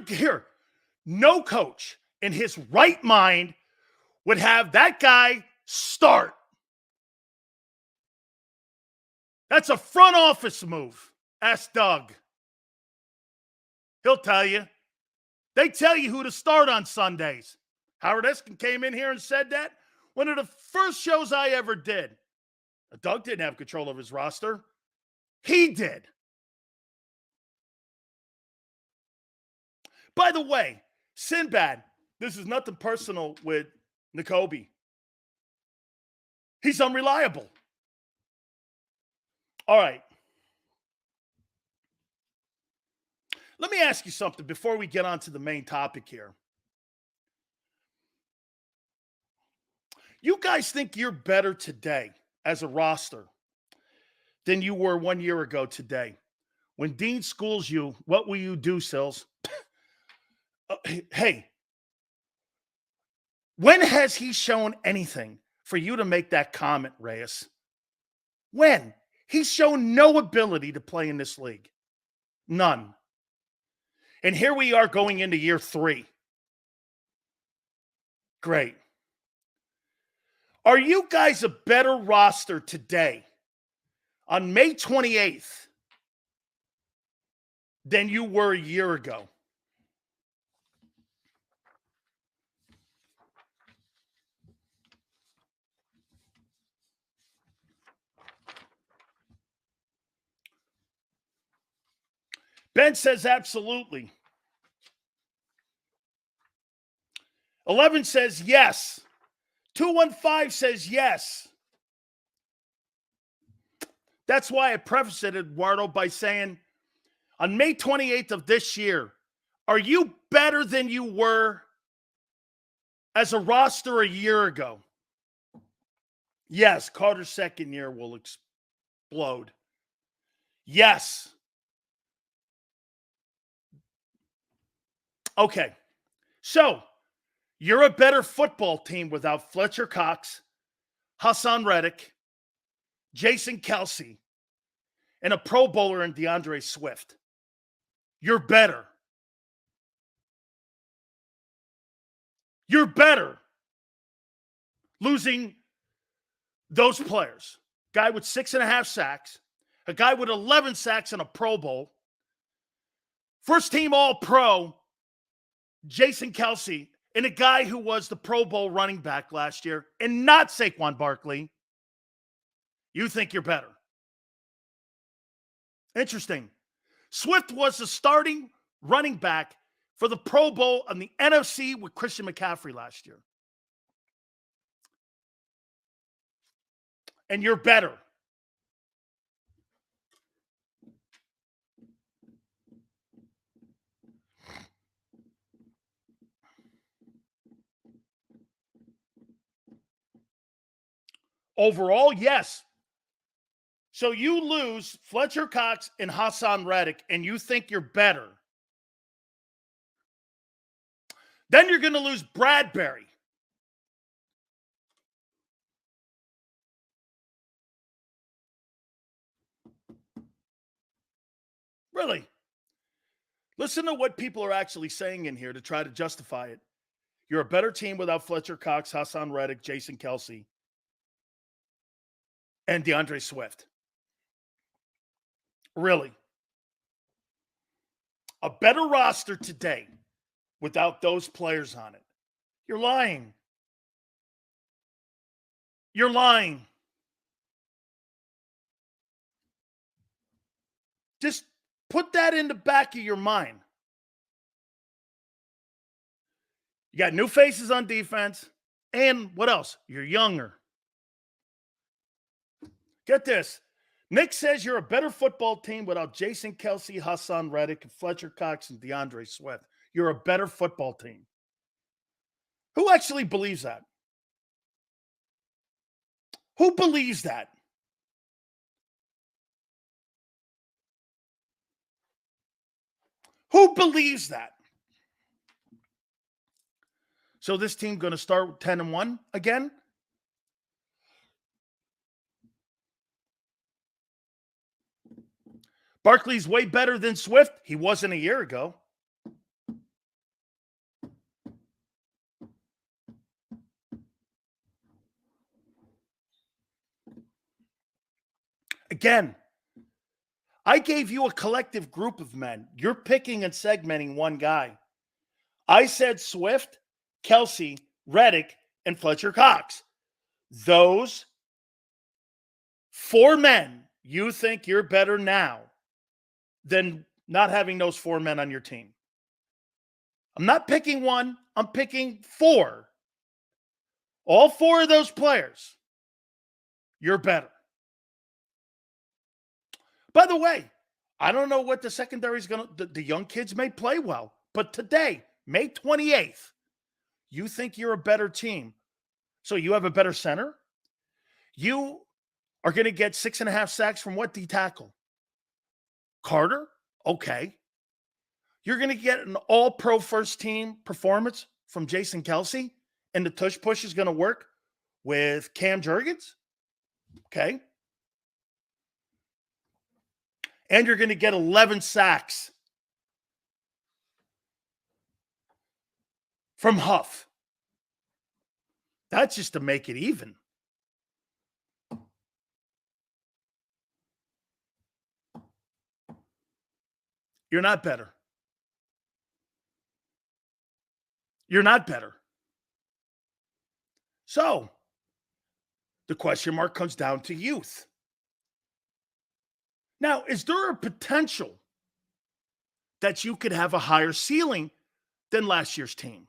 Here, no coach in his right mind would have that guy start. That's a front office move. Ask Doug. He'll tell you. They tell you who to start on Sundays. Howard Eskin came in here and said that. One of the first shows I ever did. Doug didn't have control of his roster. He did. By the way, Sinbad, this is nothing personal with N'Kobe. He's unreliable. All right. Let me ask you something before we get on to the main topic here. You guys think you're better today as a roster than you were 1 year ago today? When Dean schools you, what will you do, Sills? Hey, when has he shown anything for you to make that comment, Reyes? When? He's shown no ability to play in this league. None. And here we are going into year 3. Great. Are you guys a better roster today on May 28th than you were a year ago? Ben says absolutely. 11 says yes. 215 says yes. That's why I prefaced it, Eduardo, by saying on May 28th of this year, are you better than you were as a roster a year ago? Yes, Carter's second year will explode. Yes. Okay, so you're a better football team without Fletcher Cox, Hassan Reddick, Jason Kelsey, and a Pro Bowler in DeAndre Swift. You're better. You're better losing those players. Guy with 6.5 sacks, a guy with 11 sacks and a Pro Bowl, first team All-Pro, Jason Kelsey, and a guy who was the Pro Bowl running back last year, and not Saquon Barkley. You think you're better. Interesting. Swift was the starting running back for the Pro Bowl on the NFC with Christian McCaffrey last year. And you're better. Overall, yes. So you lose Fletcher Cox and Hassan Reddick, and you think you're better. Then you're going to lose Bradbury. Really? Listen to what people are actually saying in here to try to justify it. You're a better team without Fletcher Cox, Hassan Reddick, Jason Kelsey, and DeAndre Swift. Really? A better roster today without those players on it. You're lying. You're lying. Just put that in the back of your mind. You got new faces on defense. And what else? You're younger. Get this. Nick says you're a better football team without Jason Kelsey, Hassan Reddick, Fletcher Cox, and DeAndre Swift. You're a better football team. Who actually believes that? Who believes that? Who believes that? So this team going to start 10-1 again? Barkley's way better than Swift. He wasn't a year ago. Again, I gave you a collective group of men. You're picking and segmenting one guy. I said Swift, Kelsey, Reddick, and Fletcher Cox. Those 4 men, you think you're better now than not having those 4 men on your team. I'm not picking one. I'm picking 4. All 4 of those players, you're better. By the way, I don't know what the secondary is going to, the young kids may play well, but today, May 28th, you think you're a better team. So you have a better center? You are going to get 6.5 sacks from what D tackle? Carter? Okay. You're going to get an all-pro first team performance from Jason Kelsey, and the tush push is going to work with Cam Jurgens? Okay. And you're going to get 11 sacks from Huff. That's just to make it even. You're not better. You're not better. So, the question mark comes down to youth. Now, is there a potential that you could have a higher ceiling than last year's team?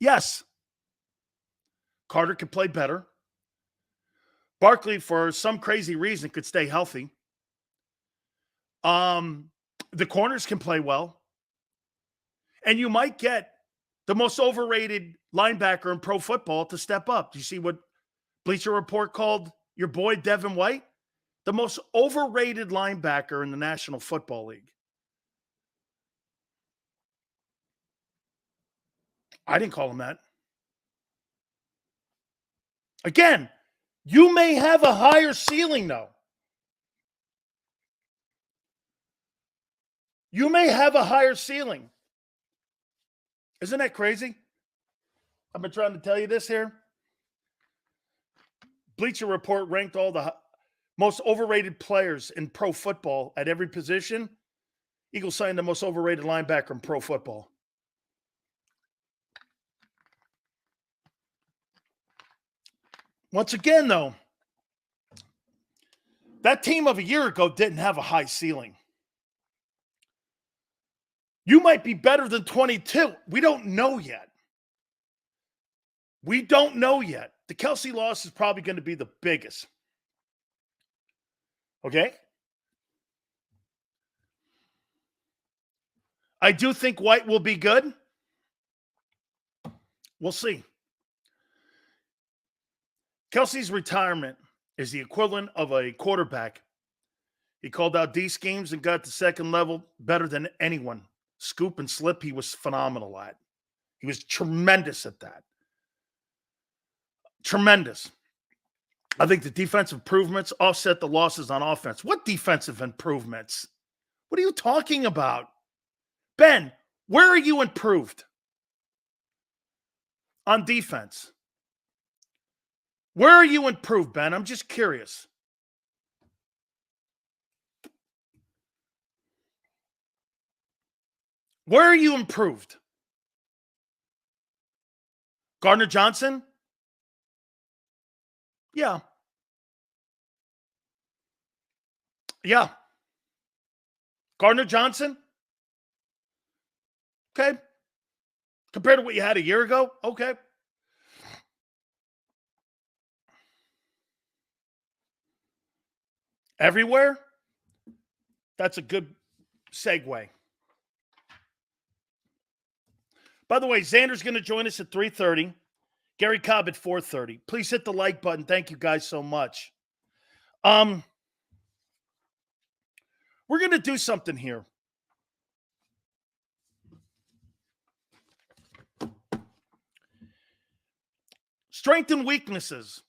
Yes. Carter could play better. Barkley, for some crazy reason, could stay healthy. The corners can play well. And you might get the most overrated linebacker in pro football to step up. Do you see what Bleacher Report called your boy Devin White? The most overrated linebacker in the National Football League. I didn't call him that. Again, you may have a higher ceiling, though. You may have a higher ceiling. Isn't that crazy? I've been trying to tell you this here. Bleacher Report ranked all the most overrated players in pro football at every position. Eagles signed the most overrated linebacker in pro football. Once again, though, that team of a year ago didn't have a high ceiling. You might be better than 22. We don't know yet. We don't know yet. The Kelsey loss is probably going to be the biggest. Okay? I do think White will be good. We'll see. Kelsey's retirement is the equivalent of a quarterback. He called out D schemes and got to second level better than anyone. Scoop and slip, he was phenomenal at. He was tremendous at that. Tremendous. I think the defensive improvements offset the losses on offense. What defensive improvements? What are you talking about? Ben, where are you improved on defense? Where are you improved, Ben? I'm just curious. Where are you improved? Gardner Johnson? Yeah. Yeah. Gardner Johnson? Okay. Compared to what you had a year ago? Okay. Everywhere? That's a good segue. By the way, Xander's going to join us at 3:30. Gary Cobb at 4:30. Please hit the like button. Thank you guys so much. We're going to do something here. Strength and weaknesses.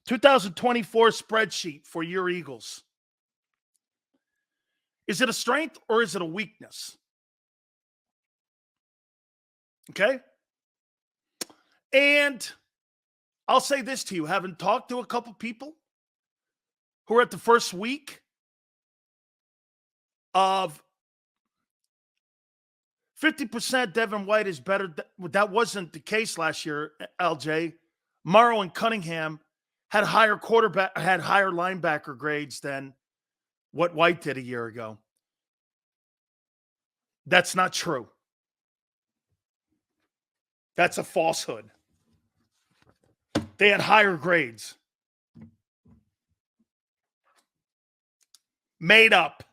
2024 spreadsheet for your Eagles. Is it a strength or is it a weakness? Okay? And I'll say this to you, having talked to a couple people who are at the first week of 50% Devin White is better. That wasn't the case last year, LJ. Morrow and Cunningham had higher linebacker grades than what White did a year ago. That's not true. That's a falsehood. They had higher grades. Made up.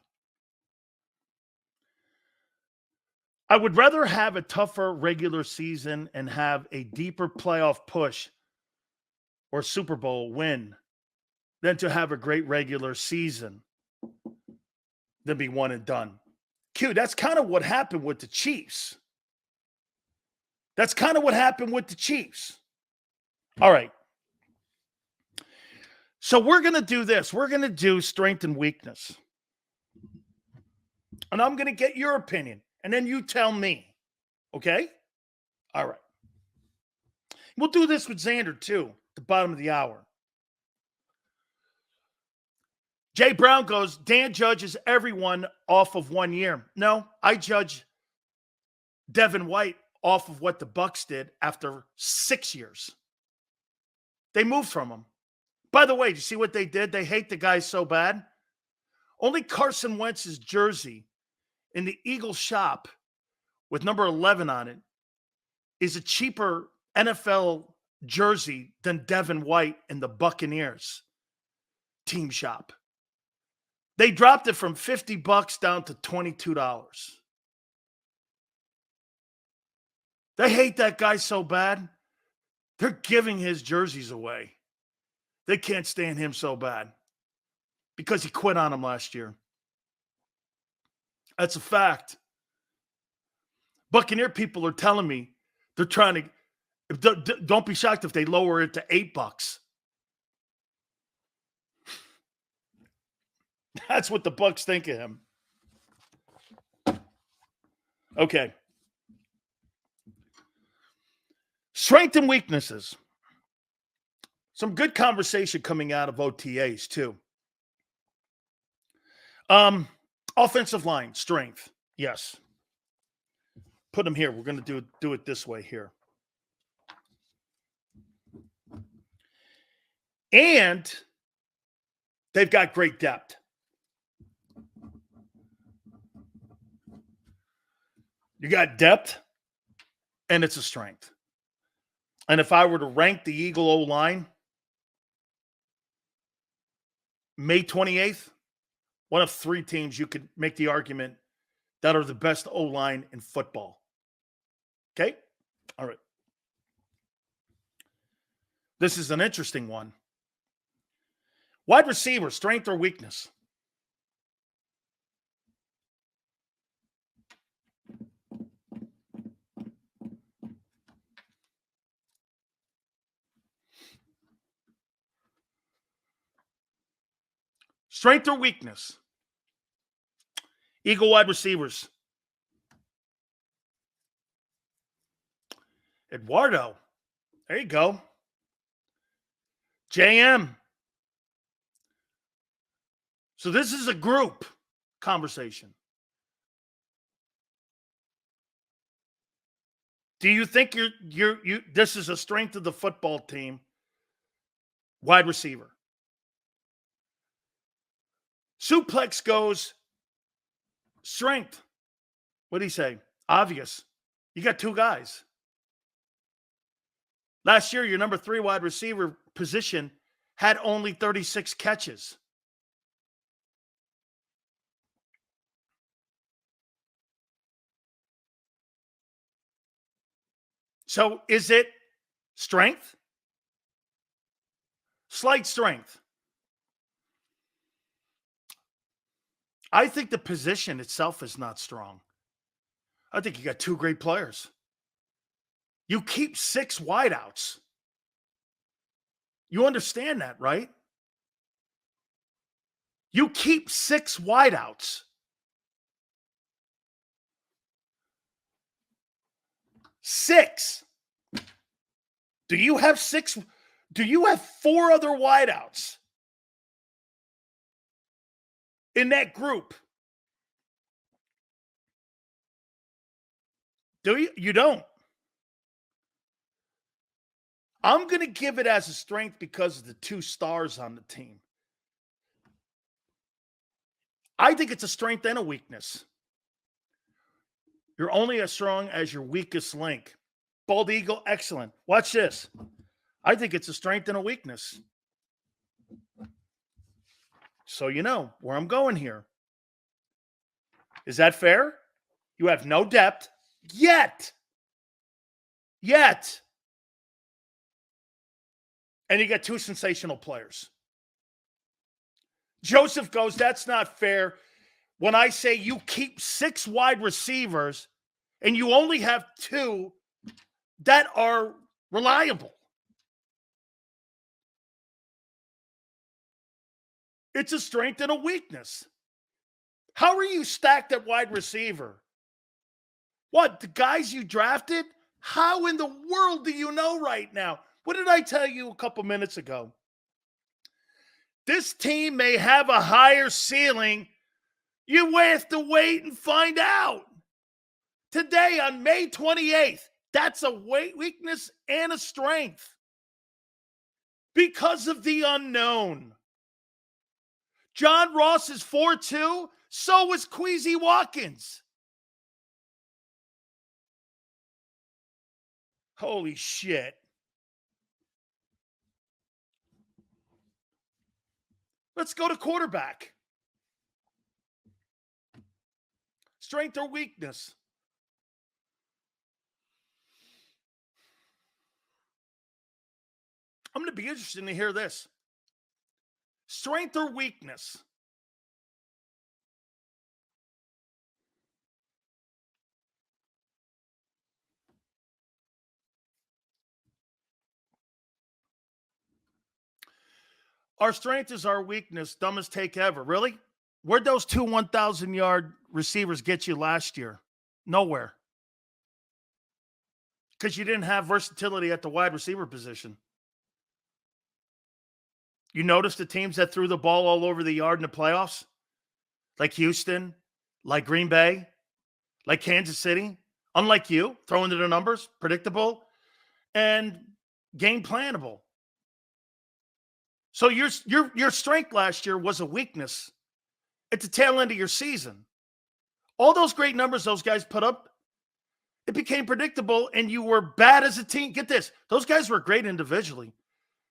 I would rather have a tougher regular season and have a deeper playoff push or Super Bowl win than to have a great regular season than be one and done. Q, that's kind of what happened with the Chiefs. That's kind of what happened with the Chiefs. All right. So we're going to do this. We're going to do strength and weakness. And I'm going to get your opinion. And then you tell me. Okay? All right. We'll do this with Xander, too, at the bottom of the hour. Jay Brown goes, Dan judges everyone off of 1 year. No, I judge Devin White off of what the Bucs did after 6 years. They moved from him. By the way, do you see what they did? They hate the guy so bad. Only Carson Wentz's jersey in the Eagles shop with number 11 on it is a cheaper NFL jersey than Devin White in the Buccaneers team shop. They dropped it from $50 down to $22. They hate that guy so bad, they're giving his jerseys away. They can't stand him so bad because he quit on him last year. That's a fact. Buccaneer people are telling me they're trying to, don't be shocked if they lower it to $8. That's what the Bucs think of him. Okay. Strength and weaknesses. Some good conversation coming out of OTAs, too. Offensive line, strength. Yes. Put them here. We're going to do it this way here. And they've got great depth. You got depth, and it's a strength. And if I were to rank the Eagle O-line, May 28th, one of three teams you could make the argument that are the best O-line in football. Okay? All right. This is an interesting one. Wide receiver, strength or weakness? Strength or weakness? Eagle wide receivers. Eduardo. There you go. JM. So this is a group conversation. Do you think this is a strength of the football team? Wide receiver. Suplex goes strength. What do you say? Obvious. You got two guys. Last year, your number 3 wide receiver position had only 36 catches. So is it strength? Slight strength. I think the position itself is not strong. I think you got two great players. You keep 6 wideouts. You understand that, right? You keep 6 wideouts. 6. Do you have 6? Do you have 4 other wideouts in that group? Do you? You don't. I'm going to give it as a strength because of the 2 stars on the team. I think it's a strength and a weakness. You're only as strong as your weakest link. Bald Eagle, excellent. Watch this. I think it's a strength and a weakness. So you know where I'm going here. Is that fair? You have no depth yet. And you got 2 sensational players. Joseph goes, that's not fair. When I say you keep 6 wide receivers and you only have 2 that are reliable. It's a strength and a weakness. How are you stacked at wide receiver? What, the guys you drafted? How in the world do you know right now? What did I tell you a couple minutes ago? This team may have a higher ceiling. You have to wait and find out. Today on May 28th, that's a weakness and a strength because of the unknown. John Ross is 4-2. So was Queasy Watkins. Holy shit. Let's go to quarterback. Strength or weakness? I'm going to be interested to hear this. Strength or weakness? Our strength is our weakness. Dumbest take ever. Really? Where'd those 2 1,000-yard receivers get you last year? Nowhere. Because you didn't have versatility at the wide receiver position. You notice the teams that threw the ball all over the yard in the playoffs? Like Houston, like Green Bay, like Kansas City. Unlike you, throwing to the numbers, predictable, and game plannable. So your strength last year was a weakness at the tail end of your season. All those great numbers those guys put up, it became predictable, and you were bad as a team. Get this. Those guys were great individually.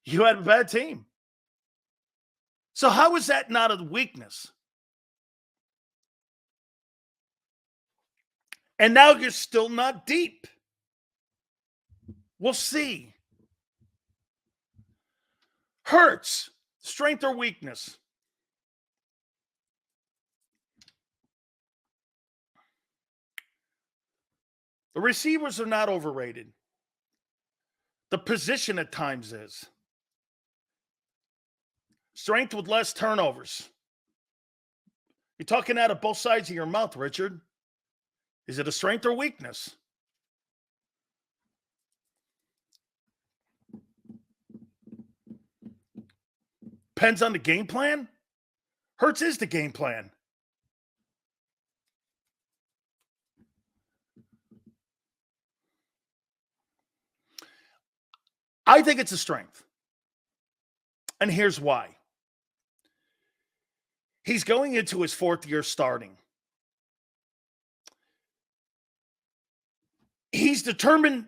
You had a bad team. So how is that not a weakness? And now you're still not deep. We'll see. Hurts, strength or weakness? The receivers are not overrated. The position at times is. Strength with less turnovers. You're talking out of both sides of your mouth, Richard. Is it a strength or weakness? Depends on the game plan. Hurts is the game plan. I think it's a strength. And here's why. He's going into his 4th year starting. He's determined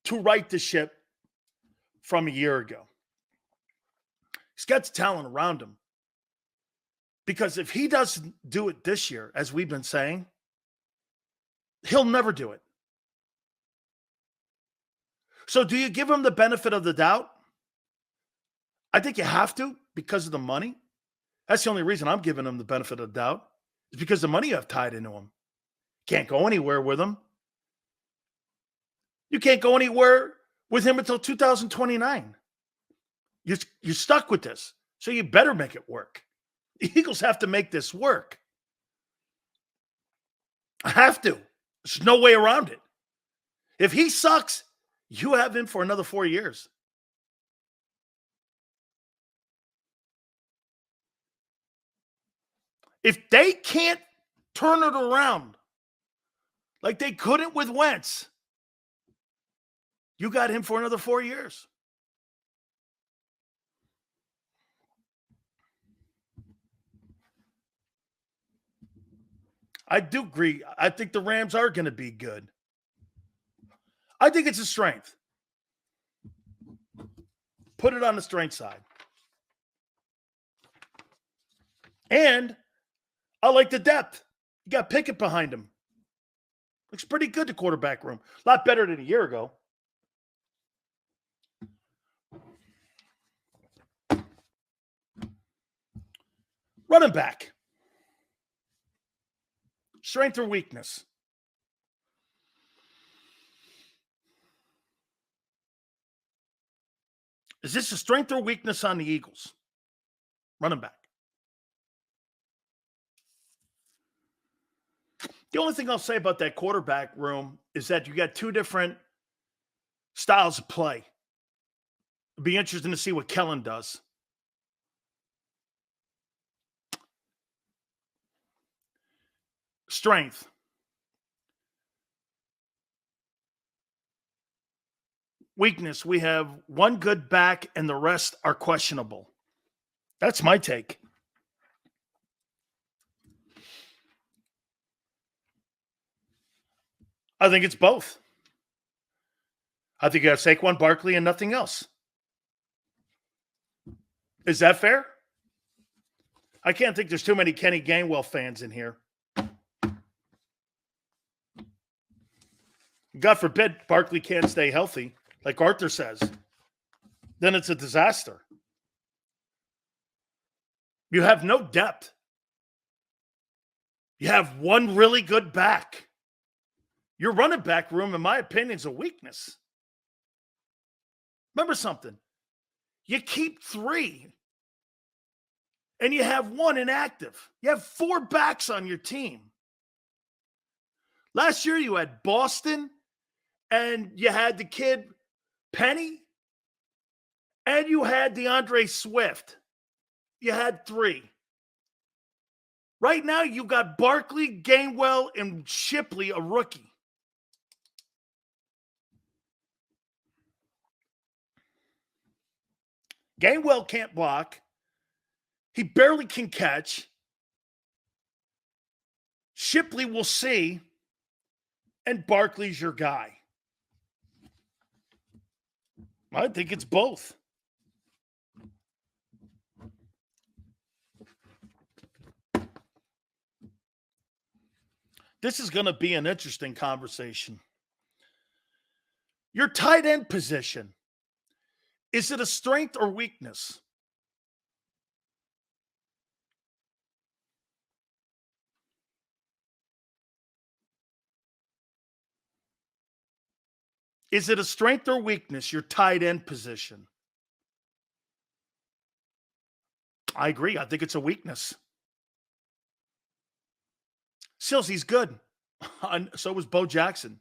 to right the ship from a year ago. He's got the talent around him. Because if he doesn't do it this year, as we've been saying, he'll never do it. So do you give him the benefit of the doubt? I think you have to because of the money. That's the only reason I'm giving him the benefit of the doubt. It's because the money you have tied into him. Can't go anywhere with him. You can't go anywhere with him until 2029. You're stuck with this. So you better make it work. The Eagles have to make this work. I have to. There's no way around it. If he sucks, you have him for another 4 years. If they can't turn it around like they couldn't with Wentz, you got him for another 4 years. I do agree. I think the Rams are going to be good. I think it's a strength. Put it on the strength side. And I like the depth. You got Pickett behind him. Looks pretty good, the quarterback room. A lot better than a year ago. Running back. Strength or weakness? Is this a strength or weakness on the Eagles? Running back. The only thing I'll say about that quarterback room is that you got two different styles of play. It'll be interesting to see what Kellen does. Strength. Weakness. We have one good back and the rest are questionable. That's my take. I think it's both. I think you have Saquon Barkley and nothing else. Is that fair? I can't think there's too many Kenny Gainwell fans in here. God forbid Barkley can't stay healthy, like Arthur says. Then it's a disaster. You have no depth. You have one really good back. Your running back room, in my opinion, is a weakness. Remember something. You keep 3, and you have 1 inactive. You have 4 backs on your team. Last year, you had Boston, and you had the kid Penny, and you had DeAndre Swift. You had 3. Right now, you got Barkley, Gainwell, and Shipley, a rookie. Gainwell can't block. He barely can catch. Shipley will see. And Barkley's your guy. I think it's both. This is going to be an interesting conversation. Your tight end position. Is it a strength or weakness? Is it a strength or weakness, your tight end position? I agree. I think it's a weakness. Silsey's good. So was Bo Jackson.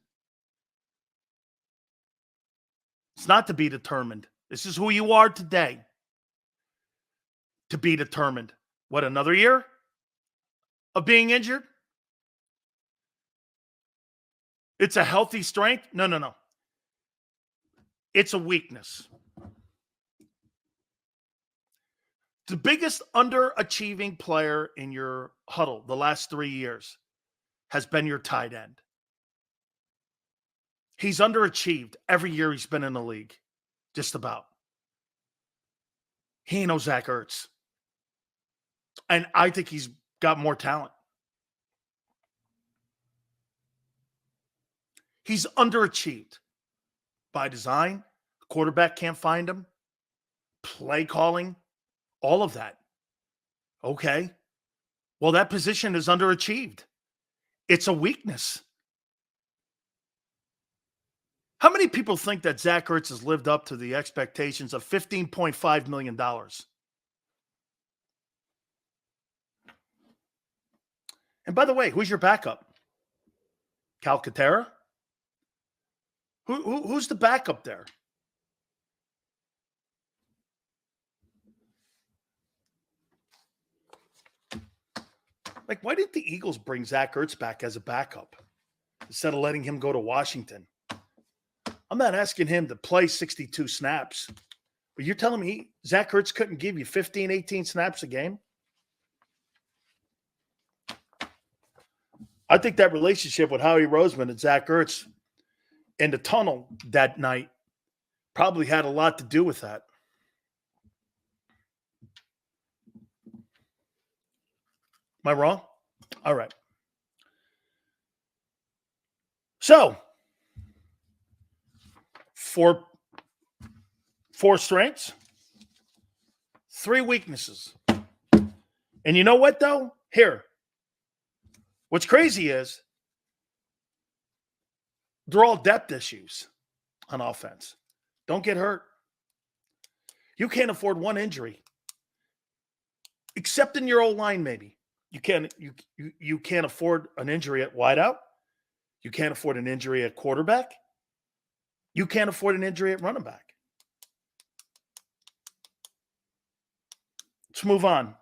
It's not to be determined. This is who you are today. To be determined. What, another year of being injured? It's a healthy strength? No. It's a weakness. The biggest underachieving player in your huddle the last 3 years has been your tight end. He's underachieved every year he's been in the league. Just about. He ain't no Zach Ertz. And I think he's got more talent. He's underachieved by design. The quarterback can't find him. Play calling. All of that. Okay. Well, that position is underachieved. It's a weakness. How many people think that Zach Ertz has lived up to the expectations of $15.5 million? And by the way, who's your backup? Calcaterra? Who's the backup there? Like, why didn't the Eagles bring Zach Ertz back as a backup instead of letting him go to Washington? I'm not asking him to play 62 snaps, but you're telling me Zach Ertz couldn't give you 15, 18 snaps a game? I think that relationship with Howie Roseman and Zach Ertz in the tunnel that night probably had a lot to do with that. Am I wrong? All right. So, four strengths, 3 weaknesses. And you know what, though? Here. What's crazy is they're all depth issues on offense. Don't get hurt. You can't afford one injury. Except in your old line, maybe. You can't afford an injury at wideout. You can't afford an injury at quarterback. You can't afford an injury at running back. Let's move on.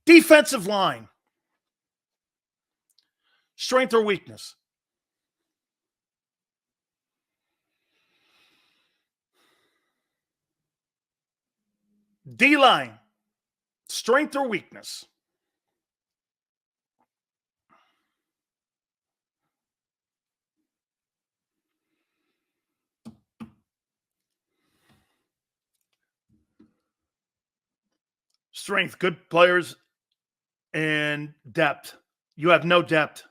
Defensive line. Strength or weakness? D-line. Strength or weakness? Strength, good players and depth. You have no depth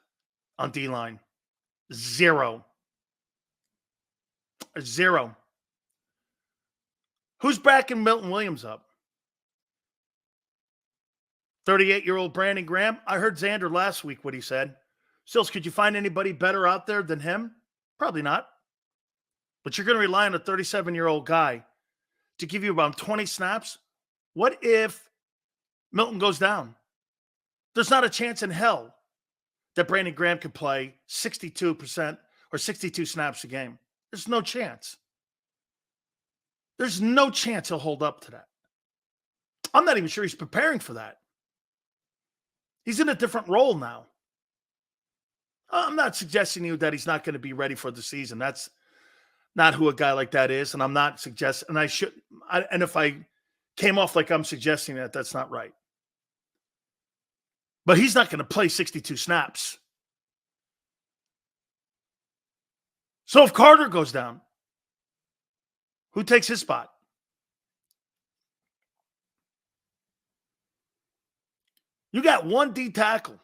on D-line. 0. Who's backing Milton Williams up? 38-year-old Brandon Graham? I heard Xander last week what he said. Sills, could you find anybody better out there than him? Probably not. But you're going to rely on a 37-year-old guy to give you about 20 snaps? What if Milton goes down? There's not a chance in hell that Brandon Graham could play 62% or 62 snaps a game. There's no chance. There's no chance he'll hold up to that. I'm not even sure he's preparing for that. He's in a different role now. I'm not suggesting to you that he's not going to be ready for the season. That's not who a guy like that is. And I'm not suggesting, and if I came off like I'm suggesting that, that's not right. But he's not going to play 62 snaps. So if Carter goes down, who takes his spot? You got one D tackle.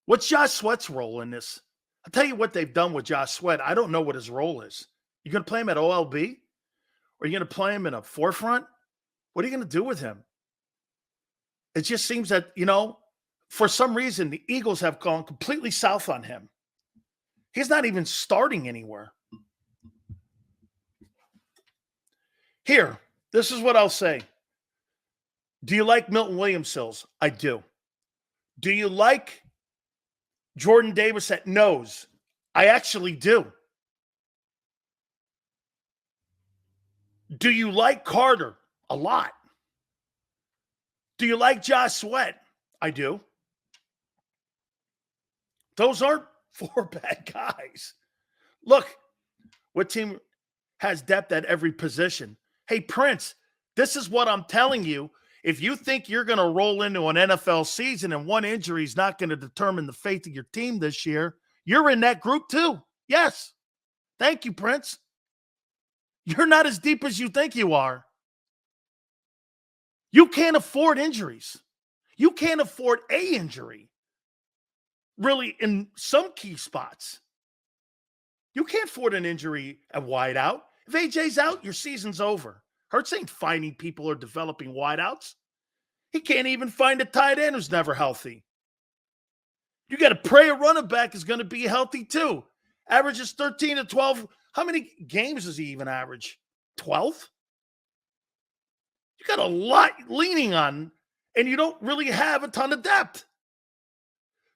What's Josh Sweat's role in this? I'll tell you what they've done with Josh Sweat. I don't know what his role is. You going to play him at OLB? Or are you going to play him in a forefront? What are you going to do with him? It just seems that, for some reason, the Eagles have gone completely south on him. He's not even starting anywhere. Here, this is what I'll say. Do you like Milton Williams, Sills? I do. Do you like Jordan Davis at nose? I actually do. Do you like Carter? A lot. Do you like Josh Sweat? I do. Those aren't 4 bad guys. Look, what team has depth at every position? Hey, Prince, this is what I'm telling you. If you think you're going to roll into an NFL season and one injury is not going to determine the fate of your team this year, you're in that group too. Yes. Thank you, Prince. You're not as deep as you think you are. You can't afford injuries. You can't afford a injury, really, in some key spots. You can't afford an injury at wideout. If AJ's out, your season's over. Hurts ain't finding people or developing wideouts. He can't even find a tight end who's never healthy. You got to pray a running back is going to be healthy too. Averages 13 to 12. How many games does he even average? 12? You got a lot leaning on, and you don't really have a ton of depth.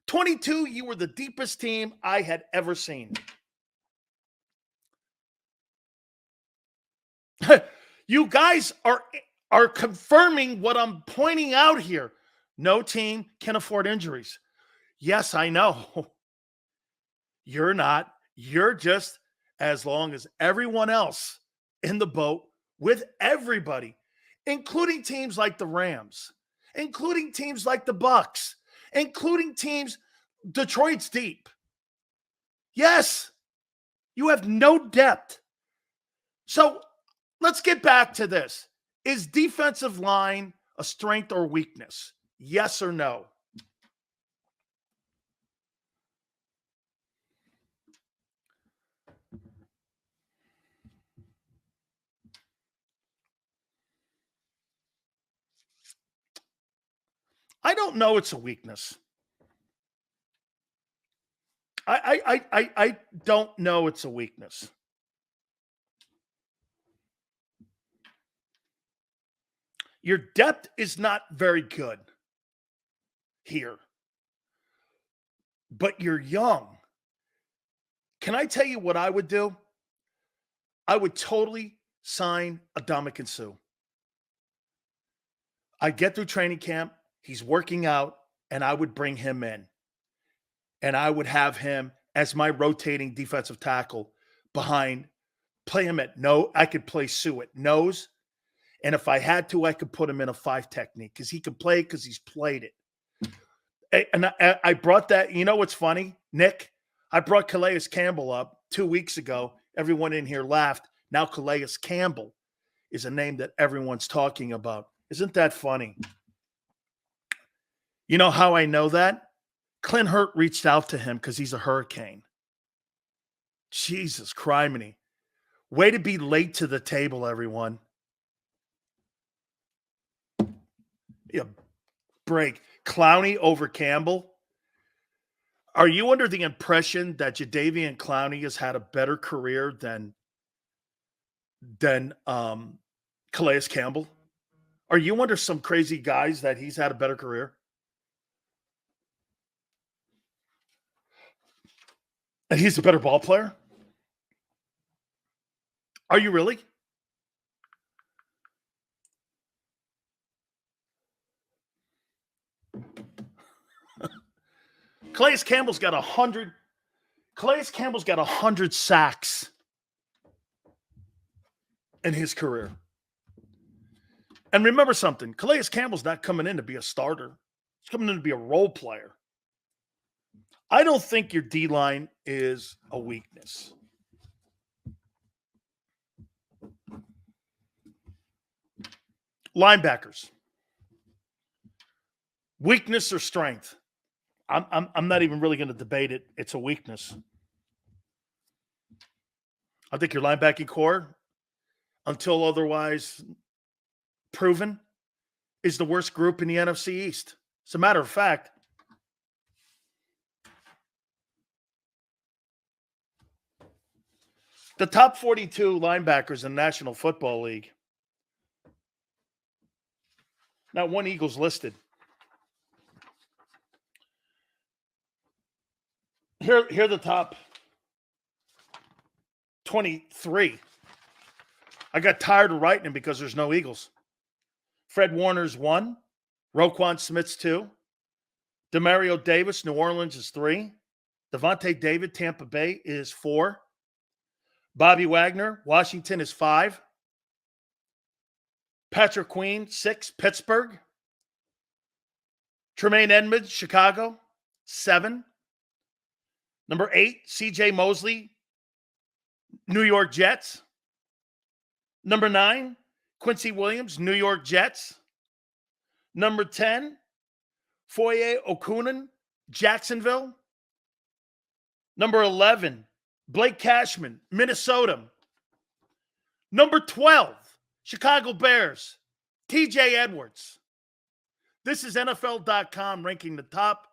22, you were the deepest team I had ever seen. You guys are confirming what I'm pointing out here. No team can afford injuries. Yes, I know. You're not. You're just as long as everyone else in the boat with everybody, including teams like the Rams, including teams like the Bucks, including teams, Detroit's deep. Yes, you have no depth. So let's get back to this. Is defensive line a strength or weakness? Yes or no? I don't know it's a weakness. I don't know it's a weakness. Your depth is not very good here, but you're young. Can I tell you what I would do? I would totally sign Ndamukong Suh. I'd get through training camp. He's working out, and I would bring him in. And I would have him as my rotating defensive tackle behind, play him at no. I could play Suh at nose. And if I had to, I could put him in a 5 technique because he can play because he's played it. And I brought that. You know what's funny, Nick? I brought Calais Campbell up 2 weeks ago. Everyone in here laughed. Now Calais Campbell is a name that everyone's talking about. Isn't that funny? You know how I know that? Clint Hurt reached out to him because he's a Hurricane. Jesus criminy. Way to be late to the table, everyone. Yeah, break. Clowney over Campbell. Are you under the impression that Jadeveon Clowney has had a better career than Calais Campbell? Are you under some crazy guys that he's had a better career? And he's a better ball player? Are you really? Calais Campbell's got 100. Calais Campbell's got 100 sacks in his career. And remember something, Calais Campbell's not coming in to be a starter. He's coming in to be a role player. I don't think your D-line is a weakness. Linebackers. Weakness or strength? I'm not even really going to debate it. It's a weakness. I think your linebacking core, until otherwise proven, is the worst group in the NFC East. As a matter of fact, the top 42 linebackers in the National Football League. Not one Eagles listed. Here are the top 23. I got tired of writing them because there's no Eagles. Fred Warner's 1. Roquan Smith's 2. Demario Davis, New Orleans is 3. Devontae David, Tampa Bay is 4. Bobby Wagner, Washington is 5. Patrick Queen, 6. Pittsburgh. Tremaine Edmonds, Chicago, 7. Number 8, C.J. Mosley, New York Jets. Number 9, Quincy Williams, New York Jets. Number 10, Foye Okunin, Jacksonville. Number 11, Blake Cashman, Minnesota. Number 12, Chicago Bears, TJ Edwards. This is NFL.com ranking the top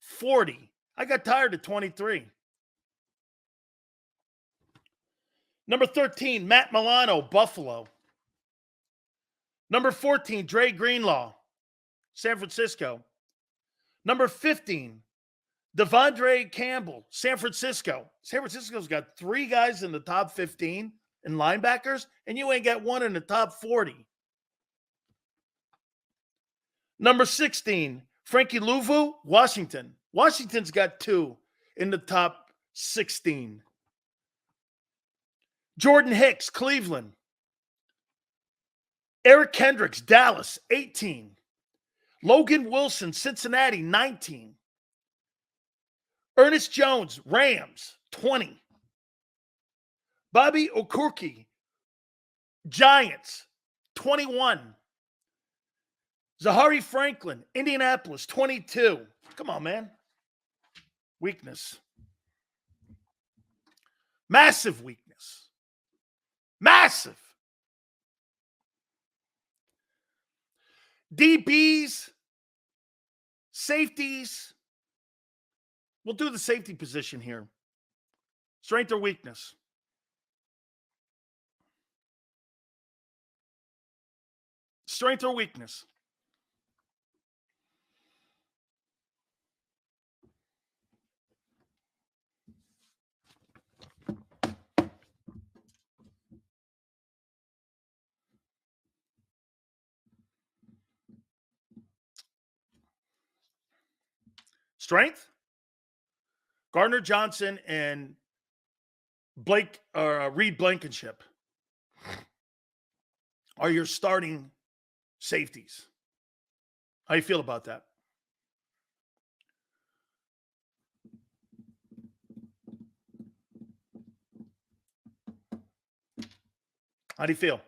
40 I got tired at 23. Number 13, Matt Milano, Buffalo. Number 14, Dre Greenlaw, San Francisco. Number 15, Devondre Campbell, San Francisco. San Francisco's got 3 guys in the top 15 in linebackers, and you ain't got one in the top 40. Number 16, Frankie Louvu, Washington. Washington's got 2 in the top 16. Jordan Hicks, Cleveland. Eric Kendricks, Dallas, 18. Logan Wilson, Cincinnati, 19. Ernest Jones, Rams, 20. Bobby Okereke, Giants, 21. Zahari Franklin, Indianapolis, 22. Come on, man. Weakness. Massive weakness. Massive. DBs, safeties. We'll do the safety position here. Strength or weakness? Strength or weakness? Strength? Gardner Johnson and Reed Blankenship are your starting safeties. How do you feel about that? How do you feel?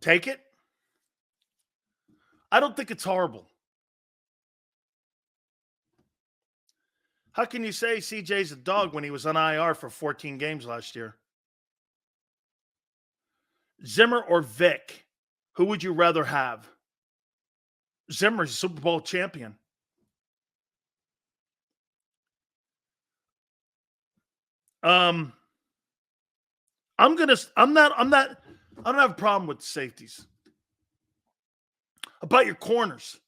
Take it? I don't think it's horrible. How can you say CJ's a dog when he was on IR for 14 games last year? Zimmer or Vic? Who would you rather have? Zimmer's a Super Bowl champion. I don't have a problem with the safeties. About your corners.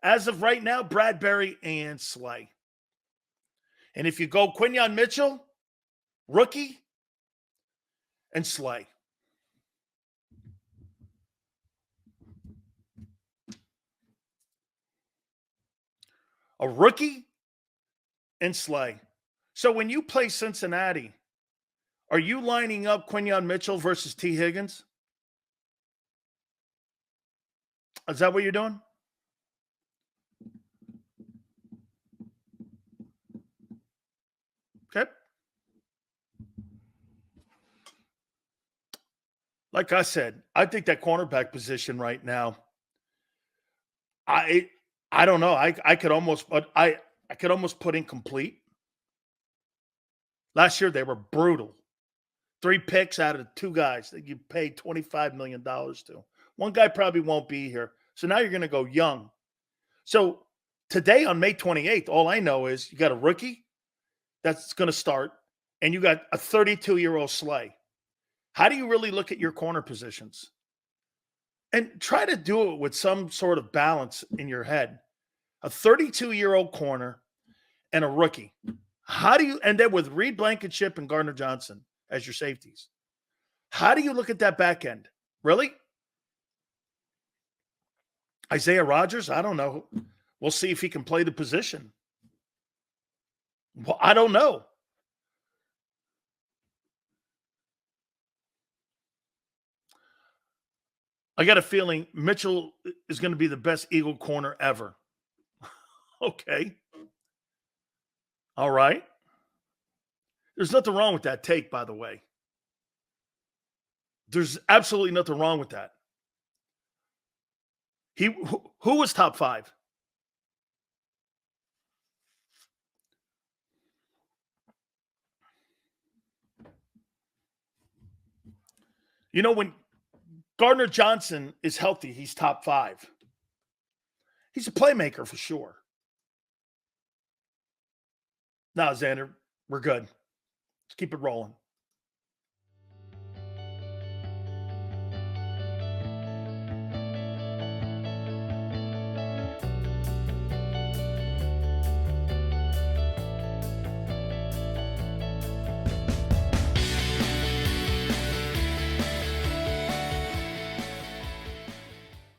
As of right now, Bradbury and Slay. And if you go Quinyon Mitchell, rookie, and Slay. A rookie and Slay. So when you play Cincinnati, are you lining up Quinyon Mitchell versus T. Higgins? Is that what you're doing? Okay. Like I said, I think that cornerback position right now, I don't know. I could almost put incomplete. Last year they were brutal. 3 picks out of 2 guys that you paid $25 million to. One guy probably won't be here. So now you're going to go young. So today on May 28th, all I know is you got a rookie that's going to start, and you got a 32-year-old Slay. How do you really look at your corner positions? And try to do it with some sort of balance in your head. A 32-year-old corner and a rookie. How do you, and then with Reed Blankenship and Gardner Johnson as your safeties, how do you look at that back end? Really? Isaiah Rodgers? I don't know. We'll see if he can play the position. Well, I don't know. I got a feeling Mitchell is going to be the best Eagle corner ever. Okay. All right. There's nothing wrong with that take, by the way. There's absolutely nothing wrong with that. Who was top 5? You know, Gardner Johnson is healthy. He's top 5. He's a playmaker for sure. Now, Xander, we're good. Let's keep it rolling.